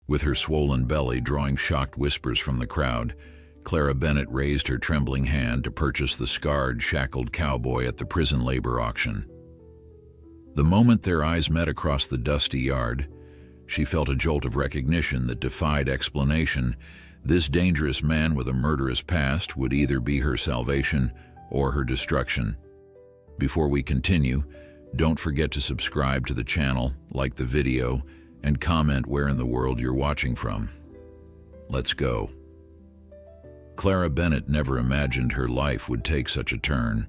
With her swollen belly drawing shocked whispers from the crowd, Clara Bennett raised her trembling hand to purchase the scarred, shackled cowboy at the prison labor auction. The moment their eyes met across the dusty yard, she felt a jolt of recognition that defied explanation. This dangerous man with a murderous past would either be her salvation or her destruction. Before we continue, don't forget to subscribe to the channel, like the video, and comment where in the world you're watching from. Let's go. Clara Bennett never imagined her life would take such a turn.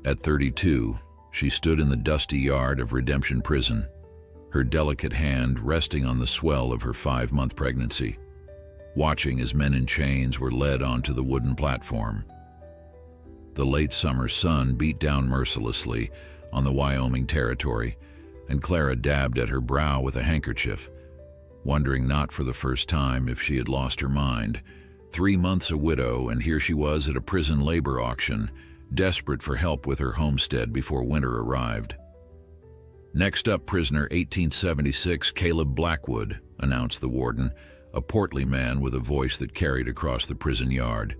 At 32, she stood in the dusty yard of Redemption Prison, her delicate hand resting on the swell of her 5-month pregnancy, watching as men in chains were led onto the wooden platform. The late summer sun beat down mercilessly on the Wyoming territory, and Clara dabbed at her brow with a handkerchief, wondering not for the first time if she had lost her mind. 3 months a widow, and here she was at a prison labor auction, desperate for help with her homestead before winter arrived. "Next up, prisoner 1876 Caleb Blackwood," announced the warden, a portly man with a voice that carried across the prison yard.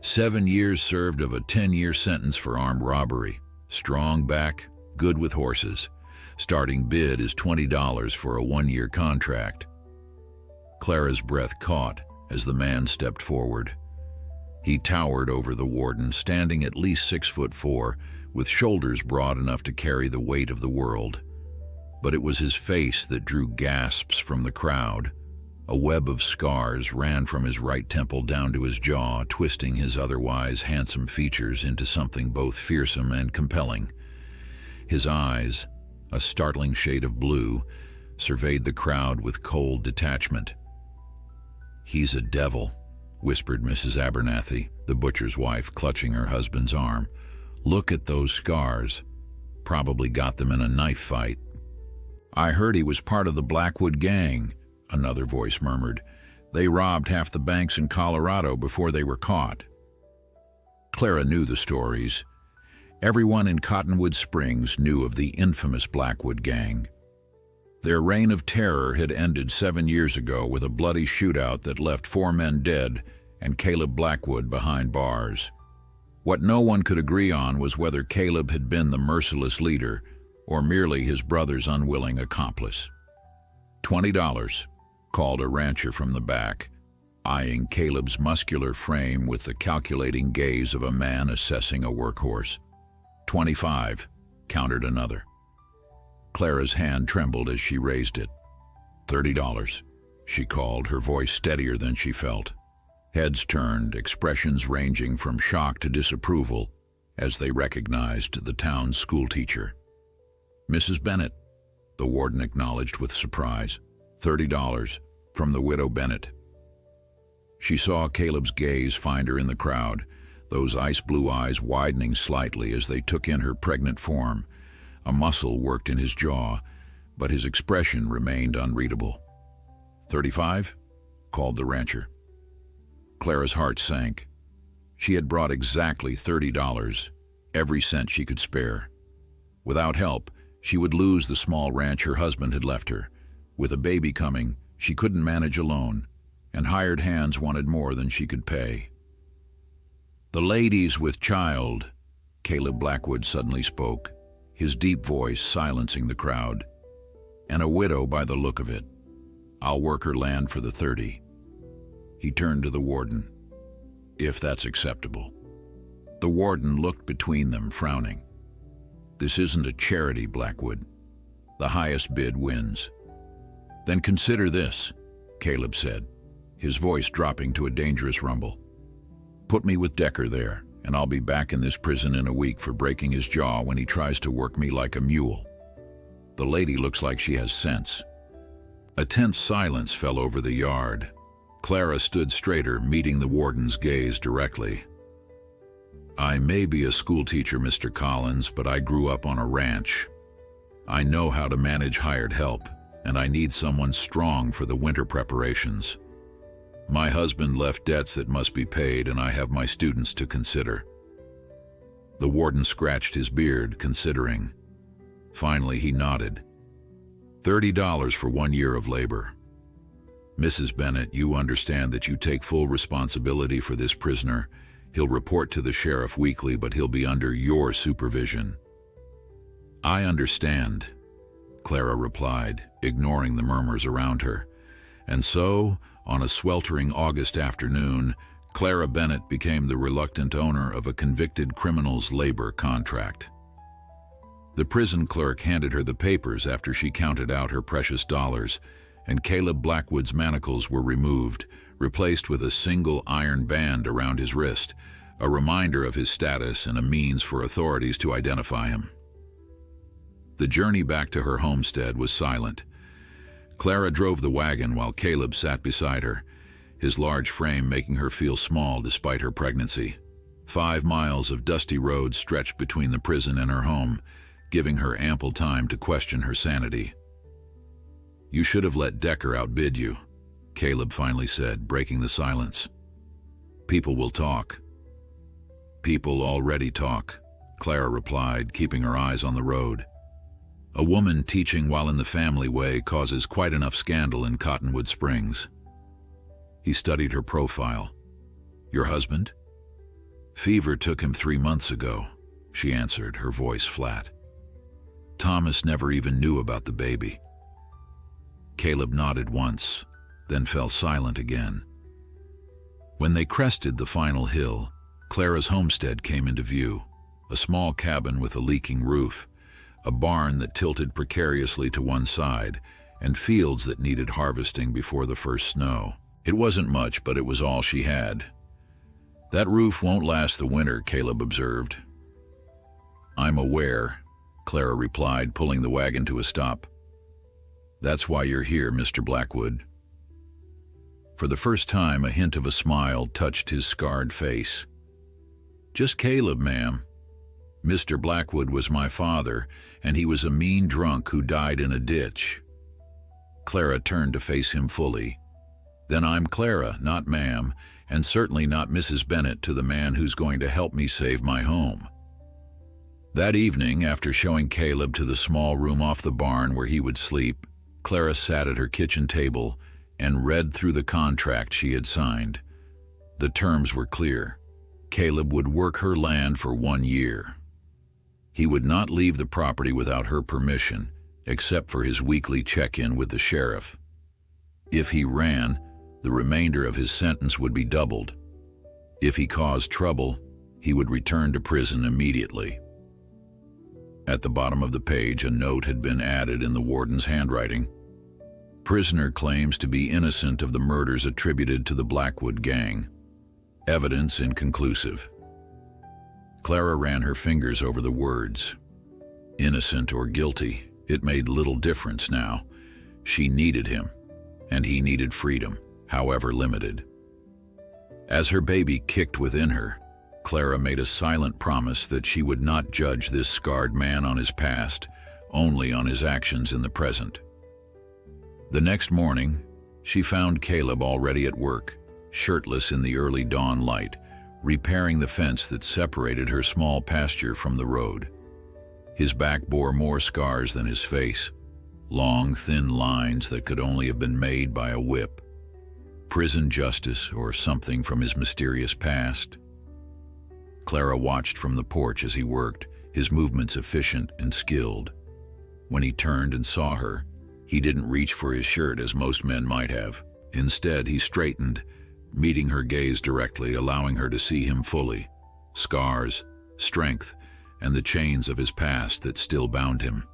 7 years served of a 10-year sentence for armed robbery. Strong back, good with horses. Starting bid is $20 for a 1-year contract. Clara's breath caught as the man stepped forward. He towered over the warden, standing at least 6'4", with shoulders broad enough to carry the weight of the world. But it was his face that drew gasps from the crowd. A web of scars ran from his right temple down to his jaw, twisting his otherwise handsome features into something both fearsome and compelling. His eyes, a startling shade of blue, surveyed the crowd with cold detachment. "He's a devil," whispered Mrs. Abernathy, the butcher's wife, clutching her husband's arm. "Look at those scars. Probably got them in a knife fight." "I heard he was part of the Blackwood gang," another voice murmured. "They robbed half the banks in Colorado before they were caught." Clara knew the stories. Everyone in Cottonwood Springs knew of the infamous Blackwood gang. Their reign of terror had ended 7 years ago with a bloody shootout that left 4 men dead and Caleb Blackwood behind bars. What no one could agree on was whether Caleb had been the merciless leader or merely his brother's unwilling accomplice. "$20, called a rancher from the back, eyeing Caleb's muscular frame with the calculating gaze of a man assessing a workhorse. "$25, countered another. Clara's hand trembled as she raised it. $30, she called, her voice steadier than she felt. Heads turned, expressions ranging from shock to disapproval as they recognized the town's schoolteacher. "Mrs. Bennett," the warden acknowledged with surprise. $30, from the widow Bennett. She saw Caleb's gaze find her in the crowd, those ice-blue eyes widening slightly as they took in her pregnant form. A muscle worked in his jaw, but his expression remained unreadable. "$35, called the rancher. Clara's heart sank. She had brought exactly $30, every cent she could spare. Without help, she would lose the small ranch her husband had left her. With a baby coming, she couldn't manage alone, and hired hands wanted more than she could pay. "The ladies with child," Caleb Blackwood suddenly spoke, his deep voice silencing the crowd. "And a widow by the look of it. I'll work her land for the 30. He turned to the warden. "If that's acceptable." The warden looked between them, frowning. "This isn't a charity, Blackwood. The highest bid wins." "Then consider this," Caleb said, his voice dropping to a dangerous rumble. "Put me with Decker there, and I'll be back in this prison in a week for breaking his jaw when he tries to work me like a mule. The lady looks like she has sense." A tense silence fell over the yard. Clara stood straighter, meeting the warden's gaze directly. "I may be a schoolteacher, Mr. Collins, but I grew up on a ranch. I know how to manage hired help, and I need someone strong for the winter preparations. My husband left debts that must be paid, and I have my students to consider." The warden scratched his beard, considering. Finally, he nodded. $30 for 1 year of labor. Mrs. Bennett, you understand that you take full responsibility for this prisoner. He'll report to the sheriff weekly, but he'll be under your supervision." "I understand," Clara replied, ignoring the murmurs around her. And so, on a sweltering August afternoon, Clara Bennett became the reluctant owner of a convicted criminal's labor contract. The prison clerk handed her the papers after she counted out her precious dollars, and Caleb Blackwood's manacles were removed, replaced with a single iron band around his wrist, a reminder of his status and a means for authorities to identify him. The journey back to her homestead was silent. Clara drove the wagon while Caleb sat beside her, his large frame making her feel small despite her pregnancy. 5 miles of dusty road stretched between the prison and her home, giving her ample time to question her sanity. "You should have let Decker outbid you," Caleb finally said, breaking the silence. "People will talk." "People already talk," Clara replied, keeping her eyes on the road. "A woman teaching while in the family way causes quite enough scandal in Cottonwood Springs." He studied her profile. "Your husband?" "Fever took him 3 months ago," she answered, her voice flat. "Thomas never even knew about the baby." Caleb nodded once, then fell silent again. When they crested the final hill, Clara's homestead came into view, a small cabin with a leaking roof, a barn that tilted precariously to one side, and fields that needed harvesting before the first snow. It wasn't much, but it was all she had. "That roof won't last the winter," Caleb observed. "I'm aware," Clara replied, pulling the wagon to a stop. "That's why you're here, Mr. Blackwood." For the first time, a hint of a smile touched his scarred face. "Just Caleb, ma'am. Mr. Blackwood was my father, and he was a mean drunk who died in a ditch." Clara turned to face him fully. "Then I'm Clara, not ma'am, and certainly not Mrs. Bennett to the man who's going to help me save my home." That evening, after showing Caleb to the small room off the barn where he would sleep, Clara sat at her kitchen table and read through the contract she had signed. The terms were clear. Caleb would work her land for 1 year. He would not leave the property without her permission, except for his weekly check-in with the sheriff. If he ran, the remainder of his sentence would be doubled. If he caused trouble, he would return to prison immediately. At the bottom of the page, a note had been added in the warden's handwriting. "Prisoner claims to be innocent of the murders attributed to the Blackwood gang. Evidence inconclusive." Clara ran her fingers over the words. Innocent or guilty, it made little difference now. She needed him, and he needed freedom, however limited. As her baby kicked within her, Clara made a silent promise that she would not judge this scarred man on his past, only on his actions in the present. The next morning, she found Caleb already at work, shirtless in the early dawn light, repairing the fence that separated her small pasture from the road. His back bore more scars than his face, long, thin lines that could only have been made by a whip. Prison justice or something from his mysterious past. Clara watched from the porch as he worked, his movements efficient and skilled. When he turned and saw her, he didn't reach for his shirt as most men might have. Instead, he straightened, meeting her gaze directly, allowing her to see him fully. Scars, strength, and the chains of his past that still bound him.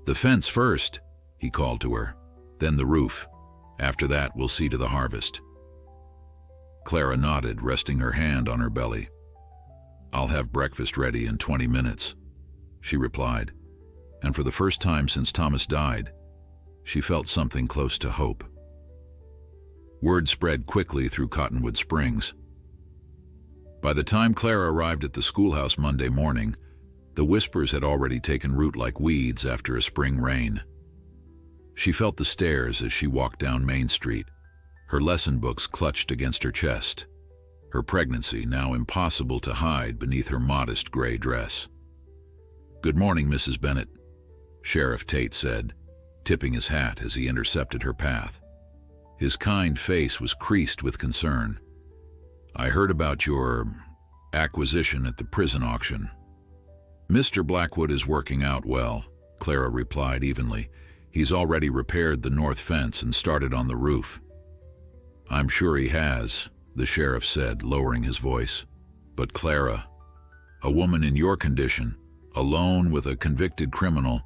"The fence first," he called to her, "then the roof. After that, we'll see to the harvest." Clara nodded, resting her hand on her belly. "I'll have breakfast ready in 20 minutes," she replied, and for the first time since Thomas died, she felt something close to hope. Word spread quickly through Cottonwood Springs. By the time Clara arrived at the schoolhouse Monday morning, the whispers had already taken root like weeds after a spring rain. She felt the stares as she walked down Main Street, her lesson books clutched against her chest, her pregnancy now impossible to hide beneath her modest gray dress. "Good morning, Mrs. Bennett," Sheriff Tate said, tipping his hat as he intercepted her path. His kind face was creased with concern. "I heard about your acquisition at the prison auction." "Mr. Blackwood is working out well," Clara replied evenly. "He's already repaired the north fence and started on the roof." "I'm sure he has," the sheriff said, lowering his voice. "But Clara, a woman in your condition, alone with a convicted criminal—"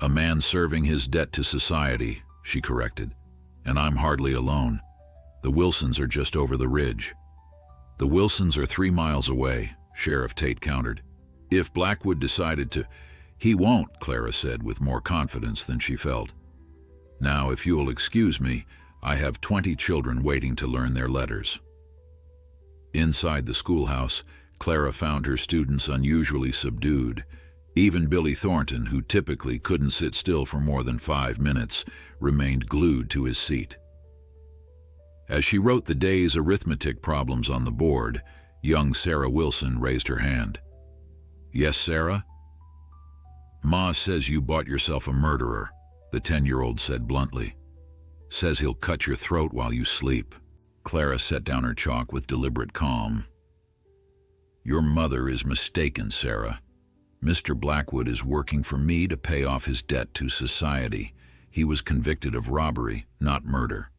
"A man serving his debt to society," she corrected. "And I'm hardly alone. The Wilsons are just over the ridge." "The Wilsons are 3 miles away," Sheriff Tate countered. "If Blackwood decided to—" "He won't," Clara said with more confidence than she felt. "Now, if you'll excuse me, I have 20 children waiting to learn their letters." Inside the schoolhouse, Clara found her students unusually subdued. Even Billy Thornton, who typically couldn't sit still for more than 5 minutes, remained glued to his seat. As she wrote the day's arithmetic problems on the board, young Sarah Wilson raised her hand. "Yes, Sarah?" "Ma says you bought yourself a murderer," the 10-year-old said bluntly. "Says he'll cut your throat while you sleep." Clara set down her chalk with deliberate calm. "Your mother is mistaken, Sarah. Mr. Blackwood is working for me to pay off his debt to society. He was convicted of robbery, not murder."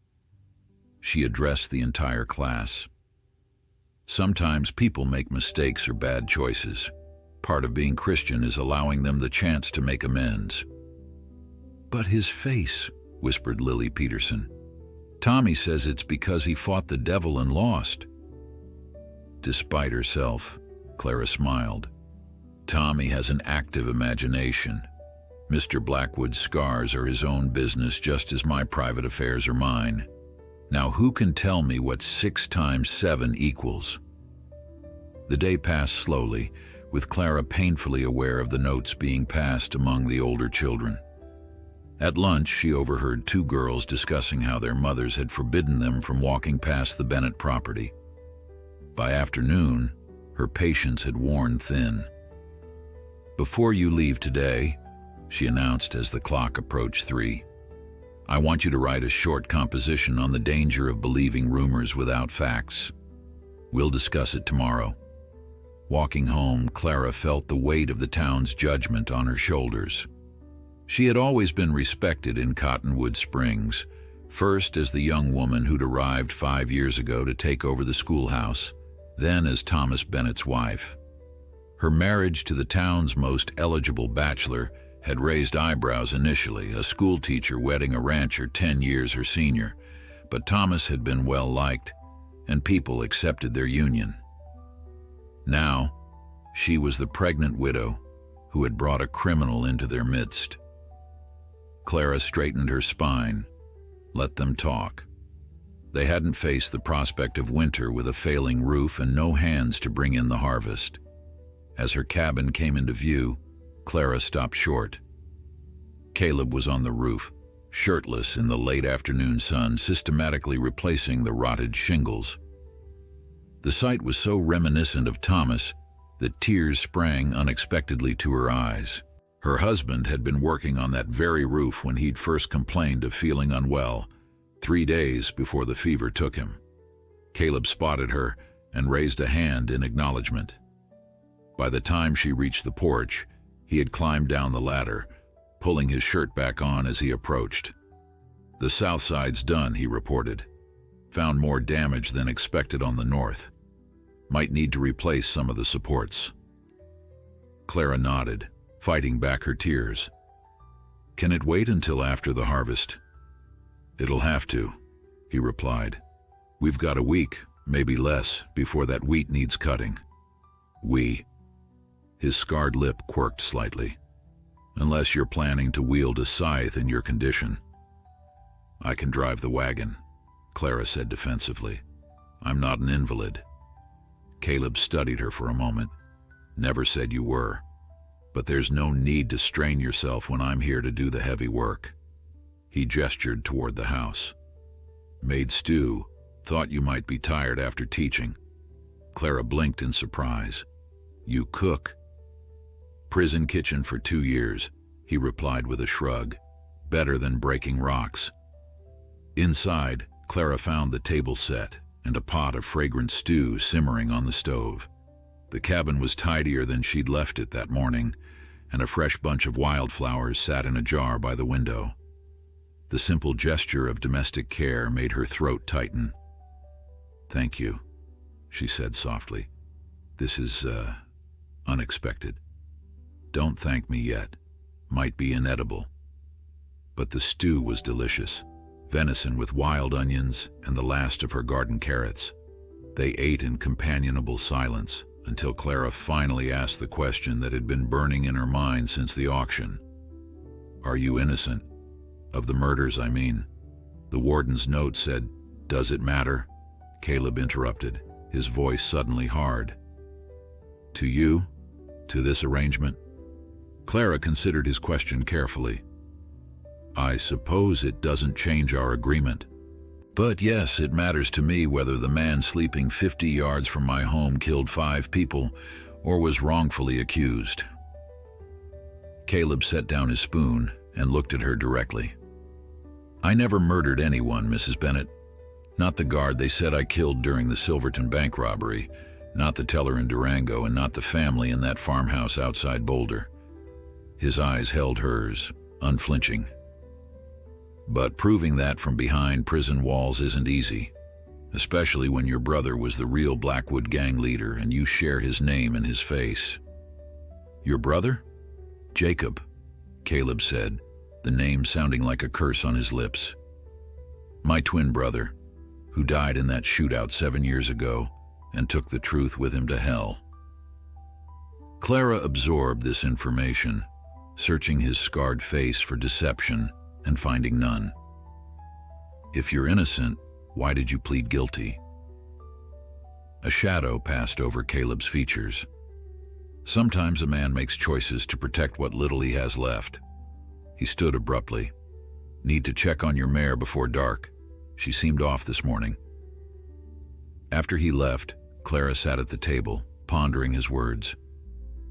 She addressed the entire class. "Sometimes people make mistakes or bad choices. Part of being Christian is allowing them the chance to make amends." "But his face," whispered Lily Peterson. "Tommy says it's because he fought the devil and lost." Despite herself, Clara smiled. "Tommy has an active imagination. Mr. Blackwood's scars are his own business, just as my private affairs are mine. Now who can tell me what 6 times 7 equals?" The day passed slowly, with Clara painfully aware of the notes being passed among the older children. At lunch, she overheard 2 girls discussing how their mothers had forbidden them from walking past the Bennett property. By afternoon, her patience had worn thin. "Before you leave today," she announced as the clock approached 3, "I want you to write a short composition on the danger of believing rumors without facts. We'll discuss it tomorrow." Walking home, Clara felt the weight of the town's judgment on her shoulders. She had always been respected in Cottonwood Springs, first as the young woman who'd arrived 5 years ago to take over the schoolhouse, then as Thomas Bennett's wife. Her marriage to the town's most eligible bachelor had raised eyebrows initially, a schoolteacher wedding a rancher 10 years her senior, but Thomas had been well liked, and people accepted their union. Now, she was the pregnant widow who had brought a criminal into their midst. Clara straightened her spine. Let them talk. They hadn't faced the prospect of winter with a failing roof and no hands to bring in the harvest. As her cabin came into view, Clara stopped short. Caleb was on the roof, shirtless in the late afternoon sun, systematically replacing the rotted shingles. The sight was so reminiscent of Thomas that tears sprang unexpectedly to her eyes. Her husband had been working on that very roof when he'd first complained of feeling unwell, 3 days before the fever took him. Caleb spotted her and raised a hand in acknowledgement. By the time she reached the porch, he had climbed down the ladder, pulling his shirt back on as he approached. "The south side's done," he reported. "Found more damage than expected on the north. Might need to replace some of the supports." Clara nodded, fighting back her tears. "Can it wait until after the harvest?" "It'll have to," he replied. "We've got a week, maybe less, before that wheat needs cutting." "We?" His scarred lip quirked slightly. "Unless you're planning to wield a scythe in your condition." "I can drive the wagon," Clara said defensively. "I'm not an invalid." Caleb studied her for a moment. "Never said you were. But there's no need to strain yourself when I'm here to do the heavy work." He gestured toward the house. "Made stew. Thought you might be tired after teaching." Clara blinked in surprise. "You cook?" "Prison kitchen for 2 years," he replied with a shrug. "Better than breaking rocks." Inside, Clara found the table set and a pot of fragrant stew simmering on the stove. The cabin was tidier than she'd left it that morning, and a fresh bunch of wildflowers sat in a jar by the window. The simple gesture of domestic care made her throat tighten. "Thank you," she said softly. "This is, unexpected. Don't thank me yet. Might be inedible." But the stew was delicious. Venison with wild onions and the last of her garden carrots. They ate in companionable silence until Clara finally asked the question that had been burning in her mind since the auction. "Are you innocent? Of the murders, I mean." The warden's note said, "Does it matter?" Caleb interrupted, his voice suddenly hard. "To you? To this arrangement?" Clara considered his question carefully. "I suppose it doesn't change our agreement. But yes, it matters to me whether the man sleeping 50 yards from my home killed 5 people or was wrongfully accused." Caleb set down his spoon and looked at her directly. "I never murdered anyone, Mrs. Bennett. Not the guard they said I killed during the Silverton bank robbery, not the teller in Durango, and not the family in that farmhouse outside Boulder." His eyes held hers, unflinching. "But proving that from behind prison walls isn't easy, especially when your brother was the real Blackwood gang leader and you share his name and his face." "Your brother?" "Jacob," Caleb said, the name sounding like a curse on his lips. "My twin brother, who died in that shootout 7 years ago and took the truth with him to hell." Clara absorbed this information, searching his scarred face for deception and finding none. "If you're innocent, why did you plead guilty?" A shadow passed over Caleb's features. Sometimes a man makes choices to protect what little he has left. He stood abruptly. "Need to check on your mare before dark. She seemed off this morning." After he left, Clara sat at the table, pondering his words.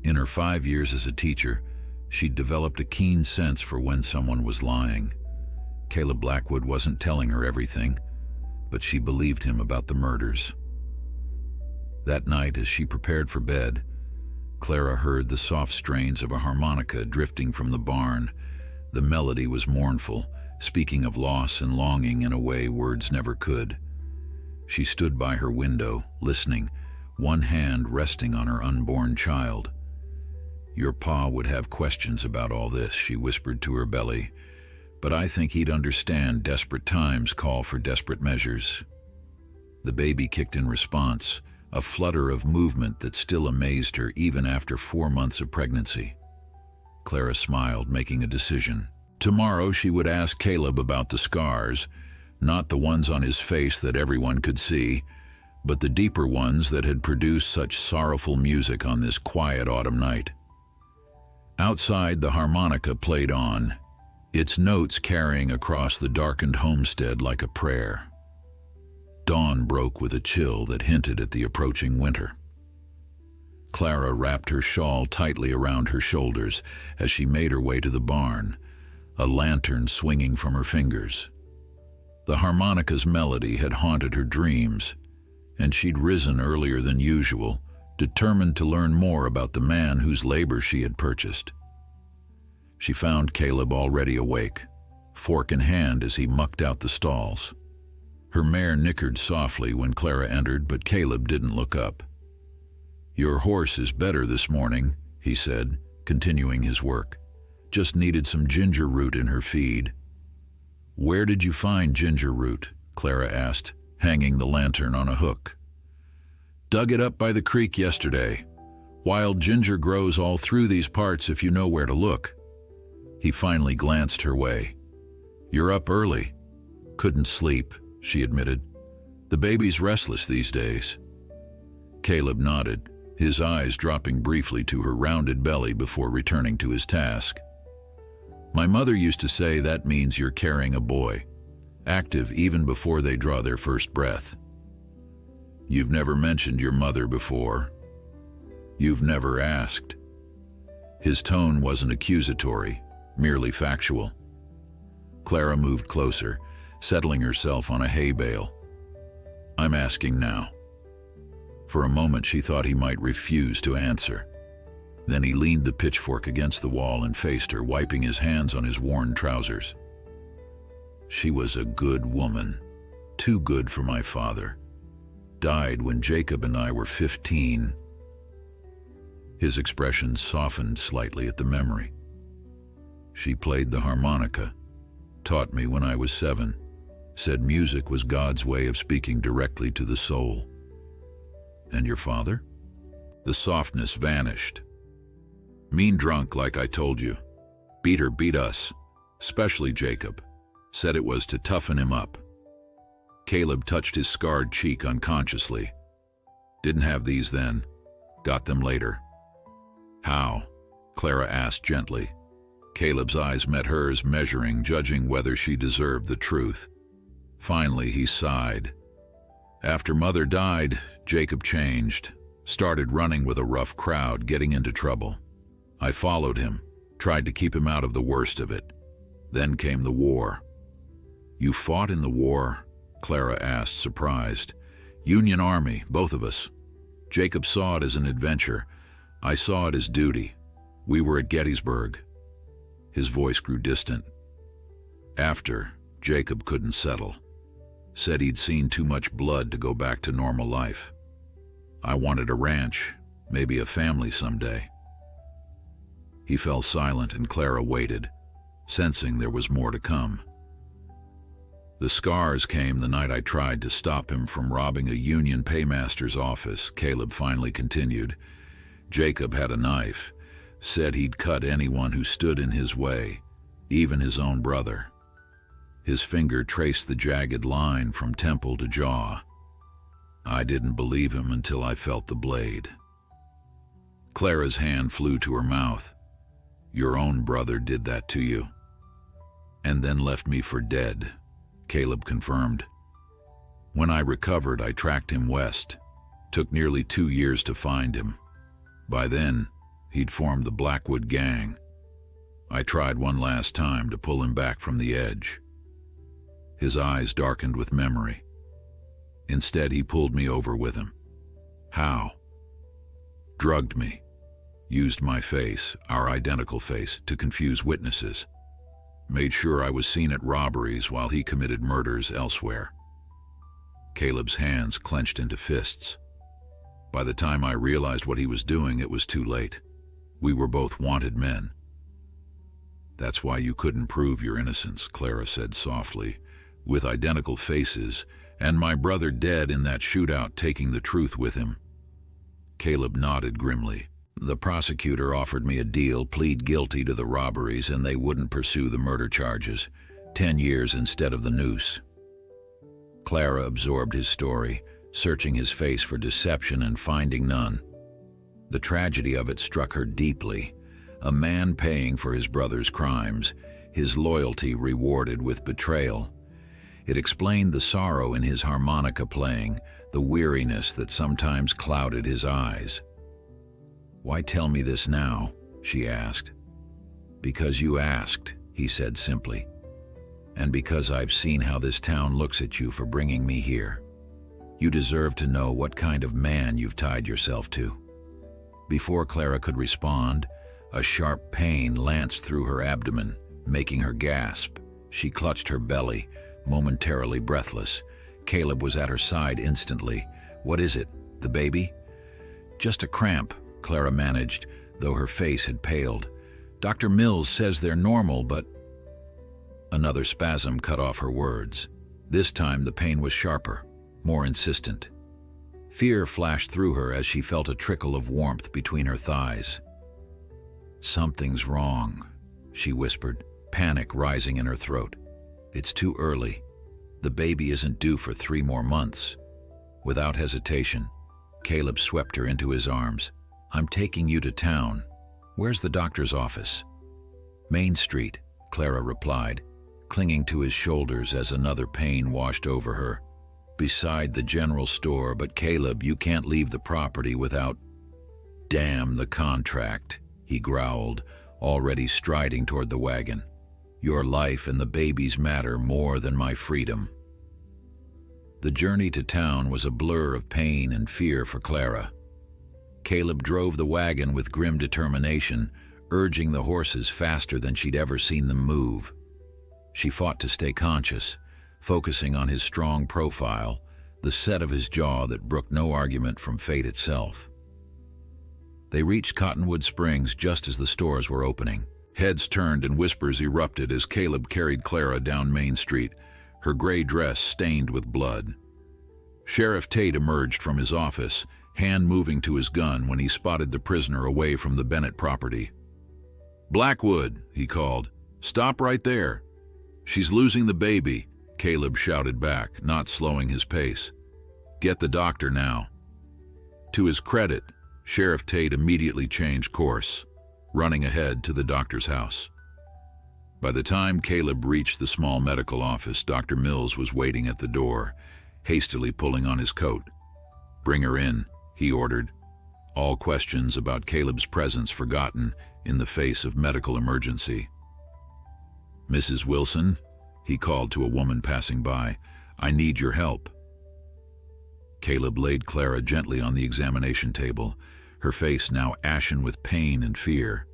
In her 5 years as a teacher, she'd developed a keen sense for when someone was lying. Caleb Blackwood wasn't telling her everything, but she believed him about the murders. That night, as she prepared for bed, Clara heard the soft strains of a harmonica drifting from the barn. The melody was mournful, speaking of loss and longing in a way words never could. She stood by her window, listening, one hand resting on her unborn child. "Your pa would have questions about all this," she whispered to her belly, "but I think he'd understand desperate times call for desperate measures." The baby kicked in response, a flutter of movement that still amazed her even after 4 months of pregnancy. Clara smiled, making a decision. Tomorrow she would ask Caleb about the scars, not the ones on his face that everyone could see, but the deeper ones that had produced such sorrowful music on this quiet autumn night. Outside, the harmonica played on, its notes carrying across the darkened homestead like a prayer. Dawn broke with a chill that hinted at the approaching winter. Clara wrapped her shawl tightly around her shoulders as she made her way to the barn, a lantern swinging from her fingers. The harmonica's melody had haunted her dreams, and she'd risen earlier than usual, determined to learn more about the man whose labor she had purchased. She found Caleb already awake, fork in hand as he mucked out the stalls. Her mare nickered softly when Clara entered, but Caleb didn't look up. "Your horse is better this morning," he said, continuing his work. "Just needed some ginger root in her feed." "Where did you find ginger root?" Clara asked, hanging the lantern on a hook. "Dug it up by the creek yesterday. Wild ginger grows all through these parts if you know where to look." He finally glanced her way. "You're up early." "Couldn't sleep," she admitted. "The baby's restless these days." Caleb nodded, his eyes dropping briefly to her rounded belly before returning to his task. "My mother used to say that means you're carrying a boy, active even before they draw their first breath." "You've never mentioned your mother before." "You've never asked." His tone wasn't accusatory, merely factual. Clara moved closer, settling herself on a hay bale. "I'm asking now." For a moment she thought he might refuse to answer. Then he leaned the pitchfork against the wall and faced her, wiping his hands on his worn trousers. "She was a good woman, too good for my father. Died when Jacob and I were 15. His expression softened slightly at the memory. "She played the harmonica, taught me when I was 7, said music was God's way of speaking directly to the soul." "And your father?" The softness vanished. "Mean drunk, like I told you. Beat her, beat us, especially Jacob. Said it was to toughen him up." Caleb touched his scarred cheek unconsciously. "Didn't have these then. Got them later." "How?" Clara asked gently. Caleb's eyes met hers, measuring, judging whether she deserved the truth. Finally, he sighed. "After Mother died, Jacob changed. Started running with a rough crowd, getting into trouble. I followed him, tried to keep him out of the worst of it. Then came the war." "You fought in the war?" Clara asked, surprised. "Union Army, both of us. Jacob saw it as an adventure. I saw it as duty. We were at Gettysburg." His voice grew distant. "After, Jacob couldn't settle. Said he'd seen too much blood to go back to normal life. I wanted a ranch, maybe a family someday." He fell silent and Clara waited, sensing there was more to come. "The scars came the night I tried to stop him from robbing a Union paymaster's office," Caleb finally continued. "Jacob had a knife. Said he'd cut anyone who stood in his way, even his own brother." His finger traced the jagged line from temple to jaw. "I didn't believe him until I felt the blade." Clara's hand flew to her mouth. "Your own brother did that to you?" "And then left me for dead," Caleb confirmed. "When I recovered, I tracked him west. Took nearly 2 years to find him. By then, he'd formed the Blackwood Gang. I tried one last time to pull him back from the edge." His eyes darkened with memory. "Instead, he pulled me over with him." "How?" "Drugged me. Used my face, our identical face, to confuse witnesses. Made sure I was seen at robberies while he committed murders elsewhere." Caleb's hands clenched into fists. "By the time I realized what he was doing, it was too late. We were both wanted men." "That's why you couldn't prove your innocence," Clara said softly. "With identical faces, and my brother dead in that shootout taking the truth with him." Caleb nodded grimly. "The prosecutor offered me a deal, plead guilty to the robberies, and they wouldn't pursue the murder charges. 10 years instead of the noose." Clara absorbed his story, searching his face for deception and finding none. The tragedy of it struck her deeply. A man paying for his brother's crimes, his loyalty rewarded with betrayal. It explained the sorrow in his harmonica playing, the weariness that sometimes clouded his eyes. "Why tell me this now?" she asked. "Because you asked," he said simply. "And because I've seen how this town looks at you for bringing me here. You deserve to know what kind of man you've tied yourself to." Before Clara could respond, a sharp pain lanced through her abdomen, making her gasp. She clutched her belly, momentarily breathless. Caleb was at her side instantly. "What is it? The baby?" "Just a cramp," Clara managed, though her face had paled. "Dr. Mills says they're normal, but—" Another spasm cut off her words. This time the pain was sharper, more insistent. Fear flashed through her as she felt a trickle of warmth between her thighs. "Something's wrong," she whispered, panic rising in her throat. "It's too early. The baby isn't due for 3 more months." Without hesitation, Caleb swept her into his arms. "I'm taking you to town. Where's the doctor's office?" "Main Street," Clara replied, clinging to his shoulders as another pain washed over her. "Beside the general store, but Caleb, you can't leave the property without—" "Damn the contract," he growled, already striding toward the wagon. Your life and the babies matter more than my freedom." The journey to town was a blur of pain and fear for Clara. Caleb drove the wagon with grim determination, urging the horses faster than she'd ever seen them move. She fought to stay conscious, focusing on his strong profile, the set of his jaw that brooked no argument from fate itself. They reached Cottonwood Springs just as the stores were opening. Heads turned and whispers erupted as Caleb carried Clara down Main Street, her gray dress stained with blood. Sheriff Tate emerged from his office, hand moving to his gun when he spotted the prisoner away from the Bennett property. "Blackwood," he called. "Stop right there." "She's losing the baby," Caleb shouted back, not slowing his pace. "Get the doctor now." To his credit, Sheriff Tate immediately changed course, running ahead to the doctor's house. By the time Caleb reached the small medical office, Dr. Mills was waiting at the door, hastily pulling on his coat. "Bring her in," he ordered, all questions about Caleb's presence forgotten in the face of medical emergency. "Mrs. Wilson," he called to a woman passing by, "I need your help." Caleb laid Clara gently on the examination table, her face now ashen with pain and fear.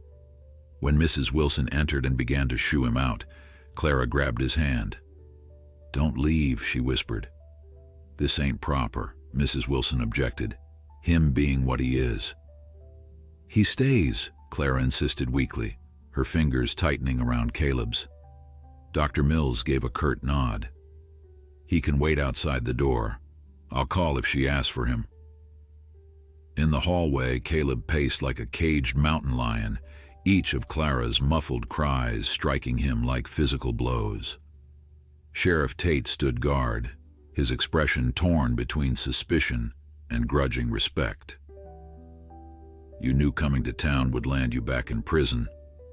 When Mrs. Wilson entered and began to shoo him out, Clara grabbed his hand. "Don't leave," she whispered. "This ain't proper," Mrs. Wilson objected, him being what he is. "He stays," Clara insisted weakly, her fingers tightening around Caleb's. Dr. Mills gave a curt nod. "He can wait outside the door. I'll call if she asks for him." In the hallway, Caleb paced like a caged mountain lion, each of Clara's muffled cries striking him like physical blows. Sheriff Tate stood guard, his expression torn between suspicion and grudging respect. "You knew coming to town would land you back in prison,"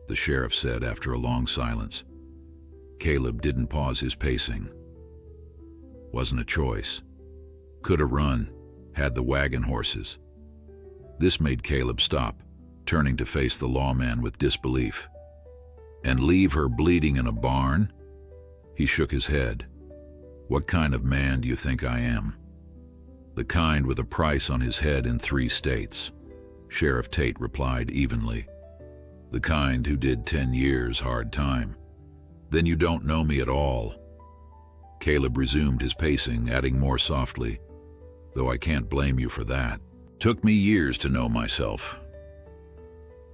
the sheriff said after a long silence. Caleb didn't pause his pacing. Wasn't a choice. Could have run, had the wagon horses. This made Caleb stop, turning to face the lawman with disbelief. "And leave her bleeding in a barn?" He shook his head. "What kind of man do you think I am?" "The kind with a price on his head in 3 states," Sheriff Tate replied evenly. "The kind who did 10 years hard time." "Then you don't know me at all." Caleb resumed his pacing, adding more softly, "Though I can't blame you for that. Took me years to know myself."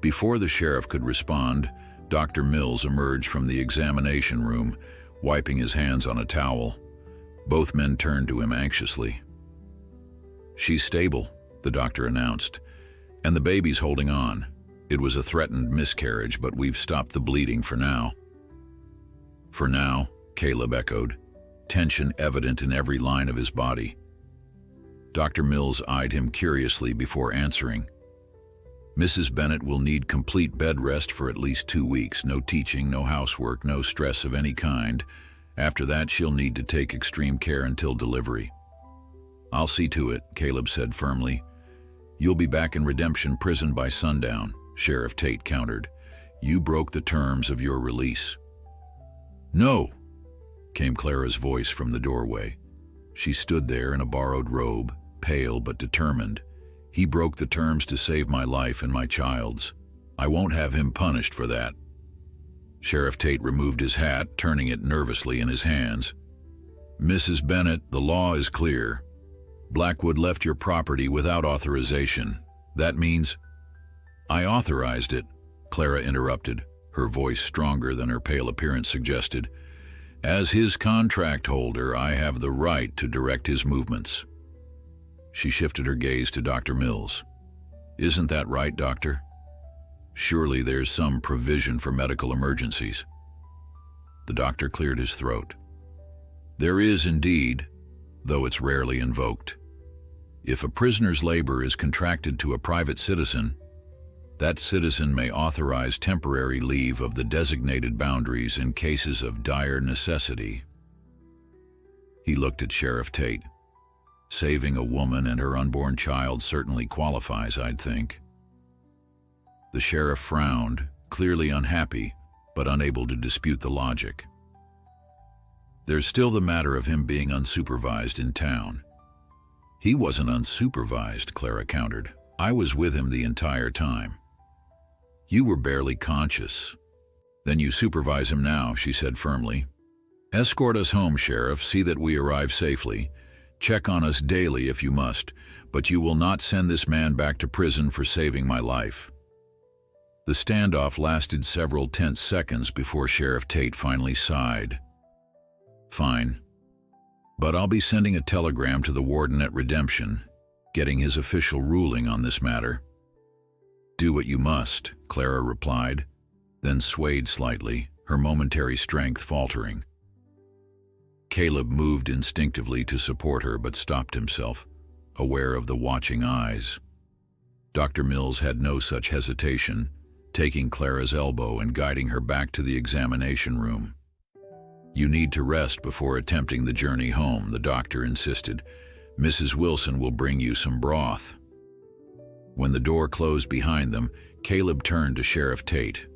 Before the sheriff could respond, Dr. Mills emerged from the examination room, wiping his hands on a towel. Both men turned to him anxiously. "She's stable," the doctor announced, "and the baby's holding on. It was a threatened miscarriage, but we've stopped the bleeding for now." "For now," Caleb echoed, tension evident in every line of his body. Dr. Mills eyed him curiously before answering. "Mrs. Bennett will need complete bed rest for at least 2 weeks. No teaching, no housework, no stress of any kind. After that, she'll need to take extreme care until delivery." "I'll see to it," Caleb said firmly. "You'll be back in Redemption Prison by sundown," Sheriff Tate countered. "You broke the terms of your release." "No," came Clara's voice from the doorway. She stood there in a borrowed robe, pale but determined. "He broke the terms to save my life and my child's. I won't have him punished for that." Sheriff Tate removed his hat, turning it nervously in his hands. "Mrs. Bennett, the law is clear. Blackwood left your property without authorization. That means—" "I authorized it," Clara interrupted, her voice stronger than her pale appearance suggested. "As his contract holder, I have the right to direct his movements." She shifted her gaze to Dr. Mills. "Isn't that right, Doctor? Surely there's some provision for medical emergencies." The doctor cleared his throat. "There is indeed, though it's rarely invoked. If a prisoner's labor is contracted to a private citizen, that citizen may authorize temporary leave of the designated boundaries in cases of dire necessity." He looked at Sheriff Tate. "Saving a woman and her unborn child certainly qualifies, I'd think." The sheriff frowned, clearly unhappy, but unable to dispute the logic. There's still the matter of him being unsupervised in town. He wasn't unsupervised, Clara countered. I was with him the entire time. You were barely conscious. Then you supervise him now, she said firmly. Escort us home, Sheriff, see that we arrive safely. Check on us daily if you must, but you will not send this man back to prison for saving my life. The standoff lasted several tense seconds before Sheriff Tate finally sighed. Fine. But I'll be sending a telegram to the warden at Redemption, getting his official ruling on this matter. Do what you must, Clara replied, then swayed slightly, her momentary strength faltering. Caleb moved instinctively to support her but stopped himself, aware of the watching eyes. Dr. Mills had no such hesitation, taking Clara's elbow and guiding her back to the examination room. You need to rest before attempting the journey home, the doctor insisted. Mrs. Wilson will bring you some broth. When the door closed behind them, Caleb turned to Sheriff Tate.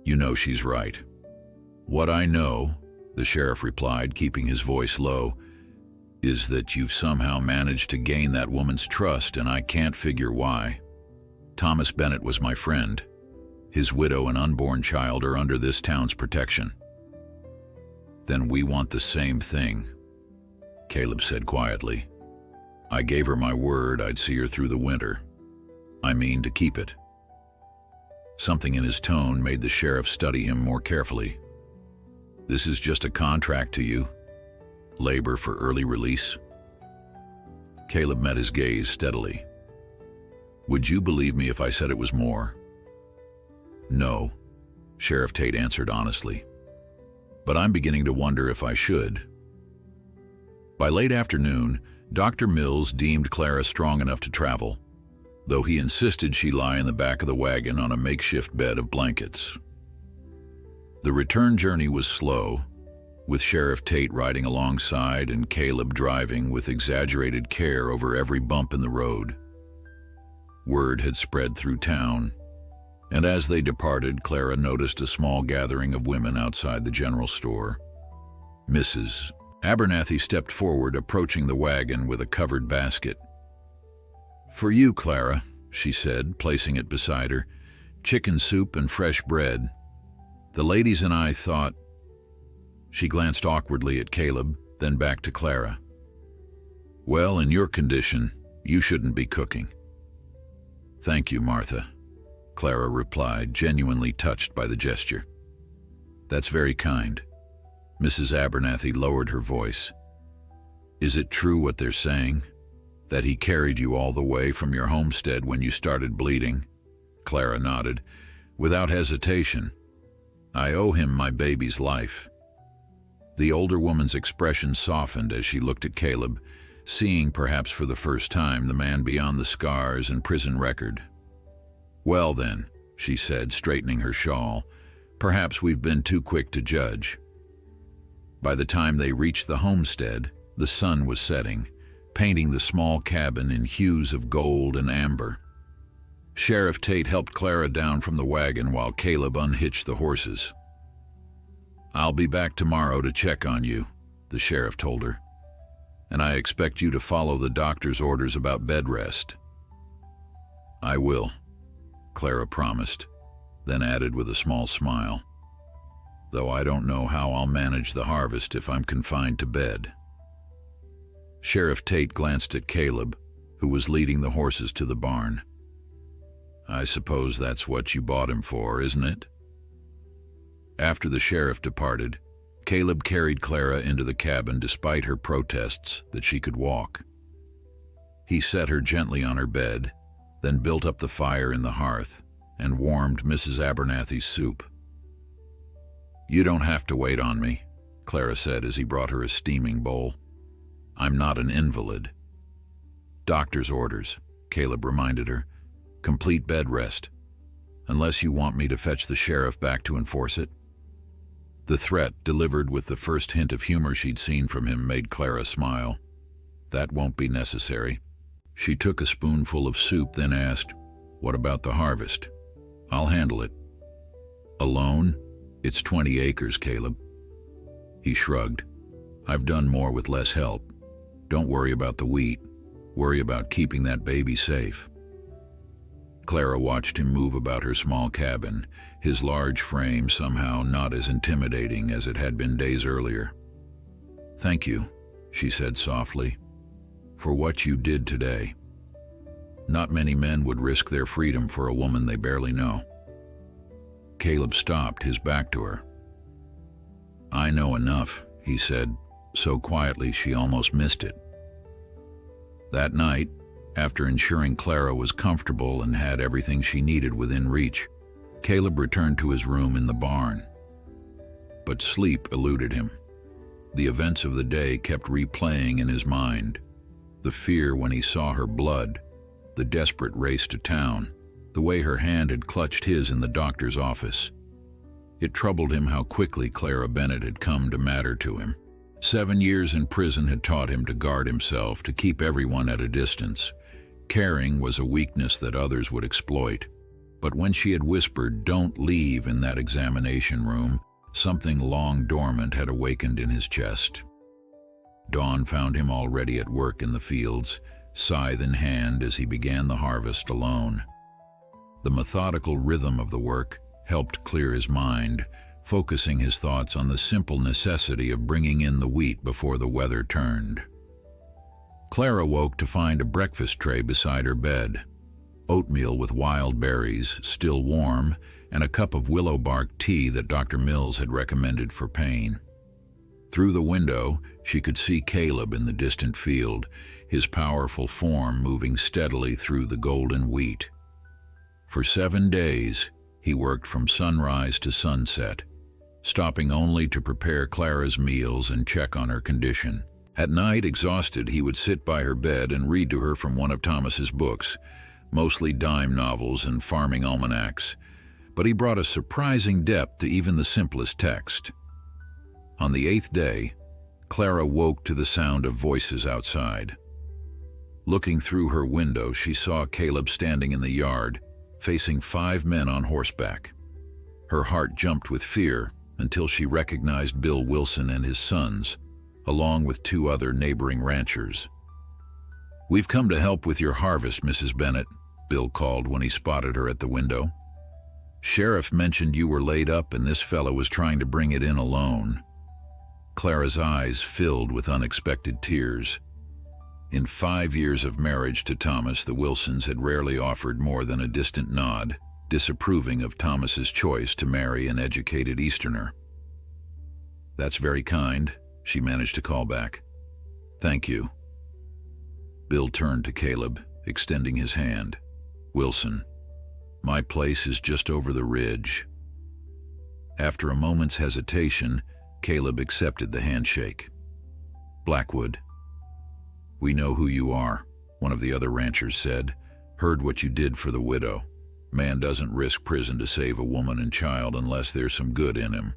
You know she's right. What I know, the sheriff replied, keeping his voice low, is that you've somehow managed to gain that woman's trust, and I can't figure why. Thomas Bennett was my friend. His widow and unborn child are under this town's protection. Then we want the same thing, Caleb said quietly. I gave her my word I'd see her through the winter. I mean to keep it. Something in his tone made the sheriff study him more carefully. This is just a contract to you? Labor for early release? Caleb met his gaze steadily. Would you believe me if I said it was more? No, Sheriff Tate answered honestly. But I'm beginning to wonder if I should. By late afternoon, Dr. Mills deemed Clara strong enough to travel, though he insisted she lie in the back of the wagon on a makeshift bed of blankets. The return journey was slow, with Sheriff Tate riding alongside and Caleb driving with exaggerated care over every bump in the road. Word had spread through town, and as they departed, Clara noticed a small gathering of women outside the general store. Mrs. Abernathy stepped forward, approaching the wagon with a covered basket. For you, Clara, she said, placing it beside her. Chicken soup and fresh bread. The ladies and I thought... She glanced awkwardly at Caleb, then back to Clara. Well, in your condition, you shouldn't be cooking. Thank you, Martha, Clara replied, genuinely touched by the gesture. That's very kind. Mrs. Abernathy lowered her voice. Is it true what they're saying? That he carried you all the way from your homestead when you started bleeding? Clara nodded, without hesitation. I owe him my baby's life. The older woman's expression softened as she looked at Caleb, seeing perhaps for the first time the man beyond the scars and prison record. Well then, she said, straightening her shawl, perhaps we've been too quick to judge. By the time they reached the homestead, the sun was setting, painting the small cabin in hues of gold and amber. Sheriff Tate helped Clara down from the wagon while Caleb unhitched the horses. I'll be back tomorrow to check on you, the sheriff told her, and I expect you to follow the doctor's orders about bed rest. I will, Clara promised, then added with a small smile, though I don't know how I'll manage the harvest if I'm confined to bed. Sheriff Tate glanced at Caleb, who was leading the horses to the barn. I suppose that's what you bought him for, isn't it? After the sheriff departed, Caleb carried Clara into the cabin despite her protests that she could walk. He set her gently on her bed, then built up the fire in the hearth and warmed Mrs. Abernathy's soup. You don't have to wait on me, Clara said as he brought her a steaming bowl. I'm not an invalid. Doctor's orders, Caleb reminded her. Complete bed rest, unless you want me to fetch the sheriff back to enforce it. The threat, delivered with the first hint of humor she'd seen from him, made Clara smile. That won't be necessary. She took a spoonful of soup, then asked, What about the harvest? I'll handle it. Alone? It's 20 acres, Caleb. He shrugged. I've done more with less help. Don't worry about the wheat. Worry about keeping that baby safe. Clara watched him move about her small cabin, his large frame somehow not as intimidating as it had been days earlier. Thank you, she said softly, for what you did today. Not many men would risk their freedom for a woman they barely know. Caleb stopped, his back to her. I know enough, he said, so quietly she almost missed it. That night, after ensuring Clara was comfortable and had everything she needed within reach, Caleb returned to his room in the barn. But sleep eluded him. The events of the day kept replaying in his mind. The fear when he saw her blood, the desperate race to town, the way her hand had clutched his in the doctor's office. It troubled him how quickly Clara Bennett had come to matter to him. 7 years in prison had taught him to guard himself, to keep everyone at a distance. Caring was a weakness that others would exploit. But when she had whispered, "Don't leave," in that examination room, something long dormant had awakened in his chest. Dawn found him already at work in the fields, scythe in hand as he began the harvest alone. The methodical rhythm of the work helped clear his mind, focusing his thoughts on the simple necessity of bringing in the wheat before the weather turned. Clara woke to find a breakfast tray beside her bed. Oatmeal with wild berries, still warm, and a cup of willow bark tea that Dr. Mills had recommended for pain. Through the window, she could see Caleb in the distant field, his powerful form moving steadily through the golden wheat. For 7 days, he worked from sunrise to sunset, stopping only to prepare Clara's meals and check on her condition. At night, exhausted, he would sit by her bed and read to her from one of Thomas's books, mostly dime novels and farming almanacs, but he brought a surprising depth to even the simplest text. On the 8th day, Clara woke to the sound of voices outside. Looking through her window, she saw Caleb standing in the yard, facing 5 men on horseback. Her heart jumped with fear until she recognized Bill Wilson and his sons, along with 2 other neighboring ranchers. "We've come to help with your harvest, Mrs. Bennett," Bill called when he spotted her at the window. "Sheriff mentioned you were laid up and this fellow was trying to bring it in alone." Clara's eyes filled with unexpected tears. In 5 years of marriage to Thomas, the Wilsons had rarely offered more than a distant nod, disapproving of Thomas's choice to marry an educated Easterner. "That's very kind," she managed to call back. "Thank you." Bill turned to Caleb, extending his hand. "Wilson, my place is just over the ridge." After a moment's hesitation, Caleb accepted the handshake. "Blackwood." "We know who you are," one of the other ranchers said. "Heard what you did for the widow. Man doesn't risk prison to save a woman and child unless there's some good in him."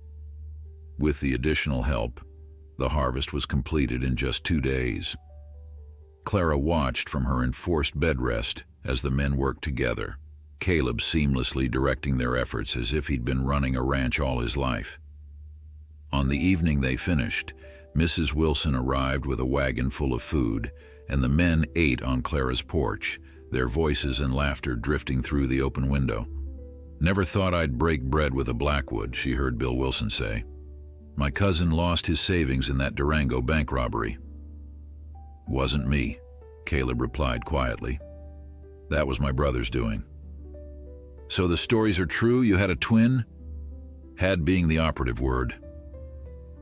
With the additional help, the harvest was completed in just 2 days. Clara watched from her enforced bed rest as the men worked together, Caleb seamlessly directing their efforts as if he'd been running a ranch all his life. On the evening they finished, Mrs. Wilson arrived with a wagon full of food, and the men ate on Clara's porch, their voices and laughter drifting through the open window. "Never thought I'd break bread with a Blackwood," she heard Bill Wilson say. "My cousin lost his savings in that Durango bank robbery." "Wasn't me," Caleb replied quietly. "That was my brother's doing." "So the stories are true? You had a twin?" "Had" being the operative word.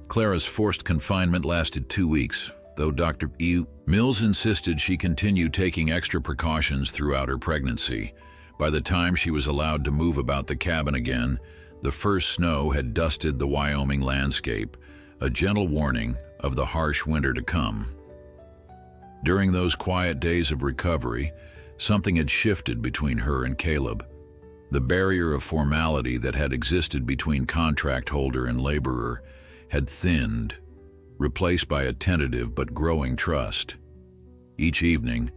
Clara's forced confinement lasted 2 weeks, though Dr. Mills insisted she continue taking extra precautions throughout her pregnancy. By the time she was allowed to move about the cabin again, the first snow had dusted the Wyoming landscape, a gentle warning of the harsh winter to come. During those quiet days of recovery, something had shifted between her and Caleb. The barrier of formality that had existed between contract holder and laborer had thinned, replaced by a tentative but growing trust. Each evening,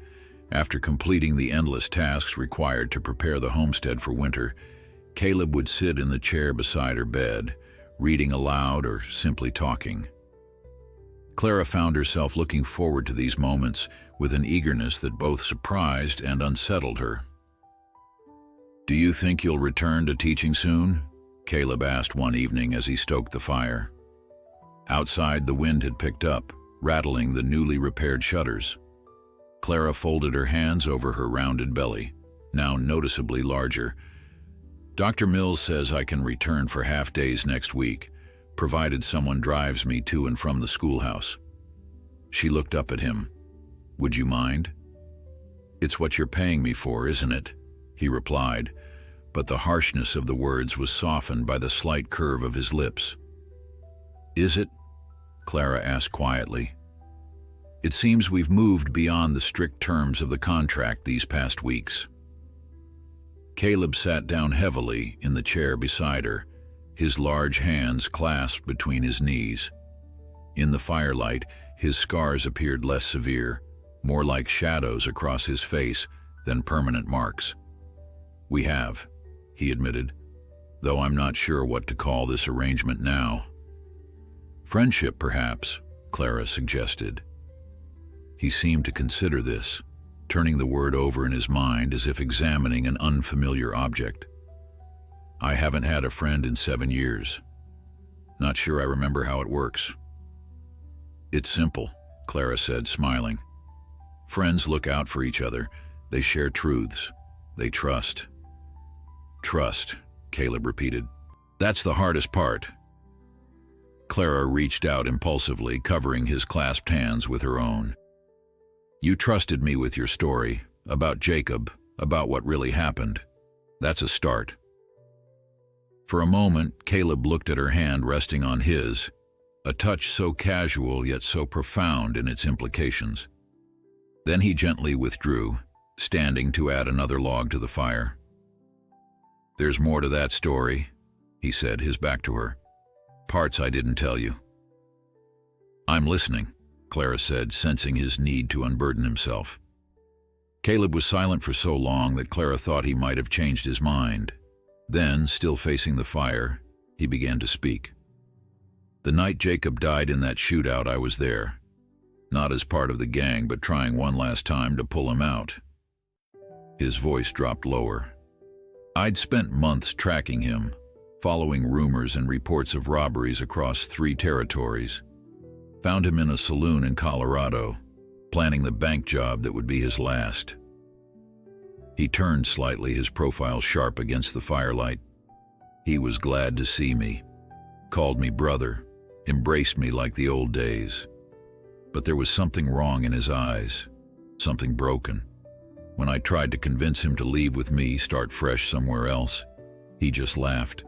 after completing the endless tasks required to prepare the homestead for winter, Caleb would sit in the chair beside her bed, reading aloud, or simply talking. Clara found herself looking forward to these moments with an eagerness that both surprised and unsettled her. "Do you think you'll return to teaching soon?" Caleb asked one evening as he stoked the fire. Outside, the wind had picked up, rattling the newly repaired shutters. Clara folded her hands over her rounded belly, now noticeably larger. "Dr. Mills says I can return for half-days next week, provided someone drives me to and from the schoolhouse." She looked up at him. "Would you mind?" "It's what you're paying me for, isn't it?" he replied, but the harshness of the words was softened by the slight curve of his lips. "Is it?" Clara asked quietly. "It seems we've moved beyond the strict terms of the contract these past weeks." Caleb sat down heavily in the chair beside her, his large hands clasped between his knees. In the firelight, his scars appeared less severe, more like shadows across his face than permanent marks. "We have," he admitted, "though I'm not sure what to call this arrangement now." "Friendship, perhaps," Clara suggested. He seemed to consider this, turning the word over in his mind as if examining an unfamiliar object. "I haven't had a friend in 7 years. Not sure I remember how it works." "It's simple," Clara said, smiling. "Friends look out for each other. They share truths. They trust." "Trust," Caleb repeated. "That's the hardest part." Clara reached out impulsively, covering his clasped hands with her own. "You trusted me with your story, about Jacob, about what really happened. That's a start." For a moment, Caleb looked at her hand resting on his, a touch so casual yet so profound in its implications. Then he gently withdrew, standing to add another log to the fire. "There's more to that story," he said, his back to her. "Parts I didn't tell you." "I'm listening," Clara said, sensing his need to unburden himself. Caleb was silent for so long that Clara thought he might have changed his mind. Then, still facing the fire, he began to speak. "The night Jacob died in that shootout, I was there. Not as part of the gang, but trying one last time to pull him out." His voice dropped lower. "I'd spent months tracking him, following rumors and reports of robberies across 3 territories. Found him in a saloon in Colorado, planning the bank job that would be his last." He turned slightly, his profile sharp against the firelight. "He was glad to see me, called me brother, embraced me like the old days. But there was something wrong in his eyes, something broken. When I tried to convince him to leave with me, start fresh somewhere else, he just laughed."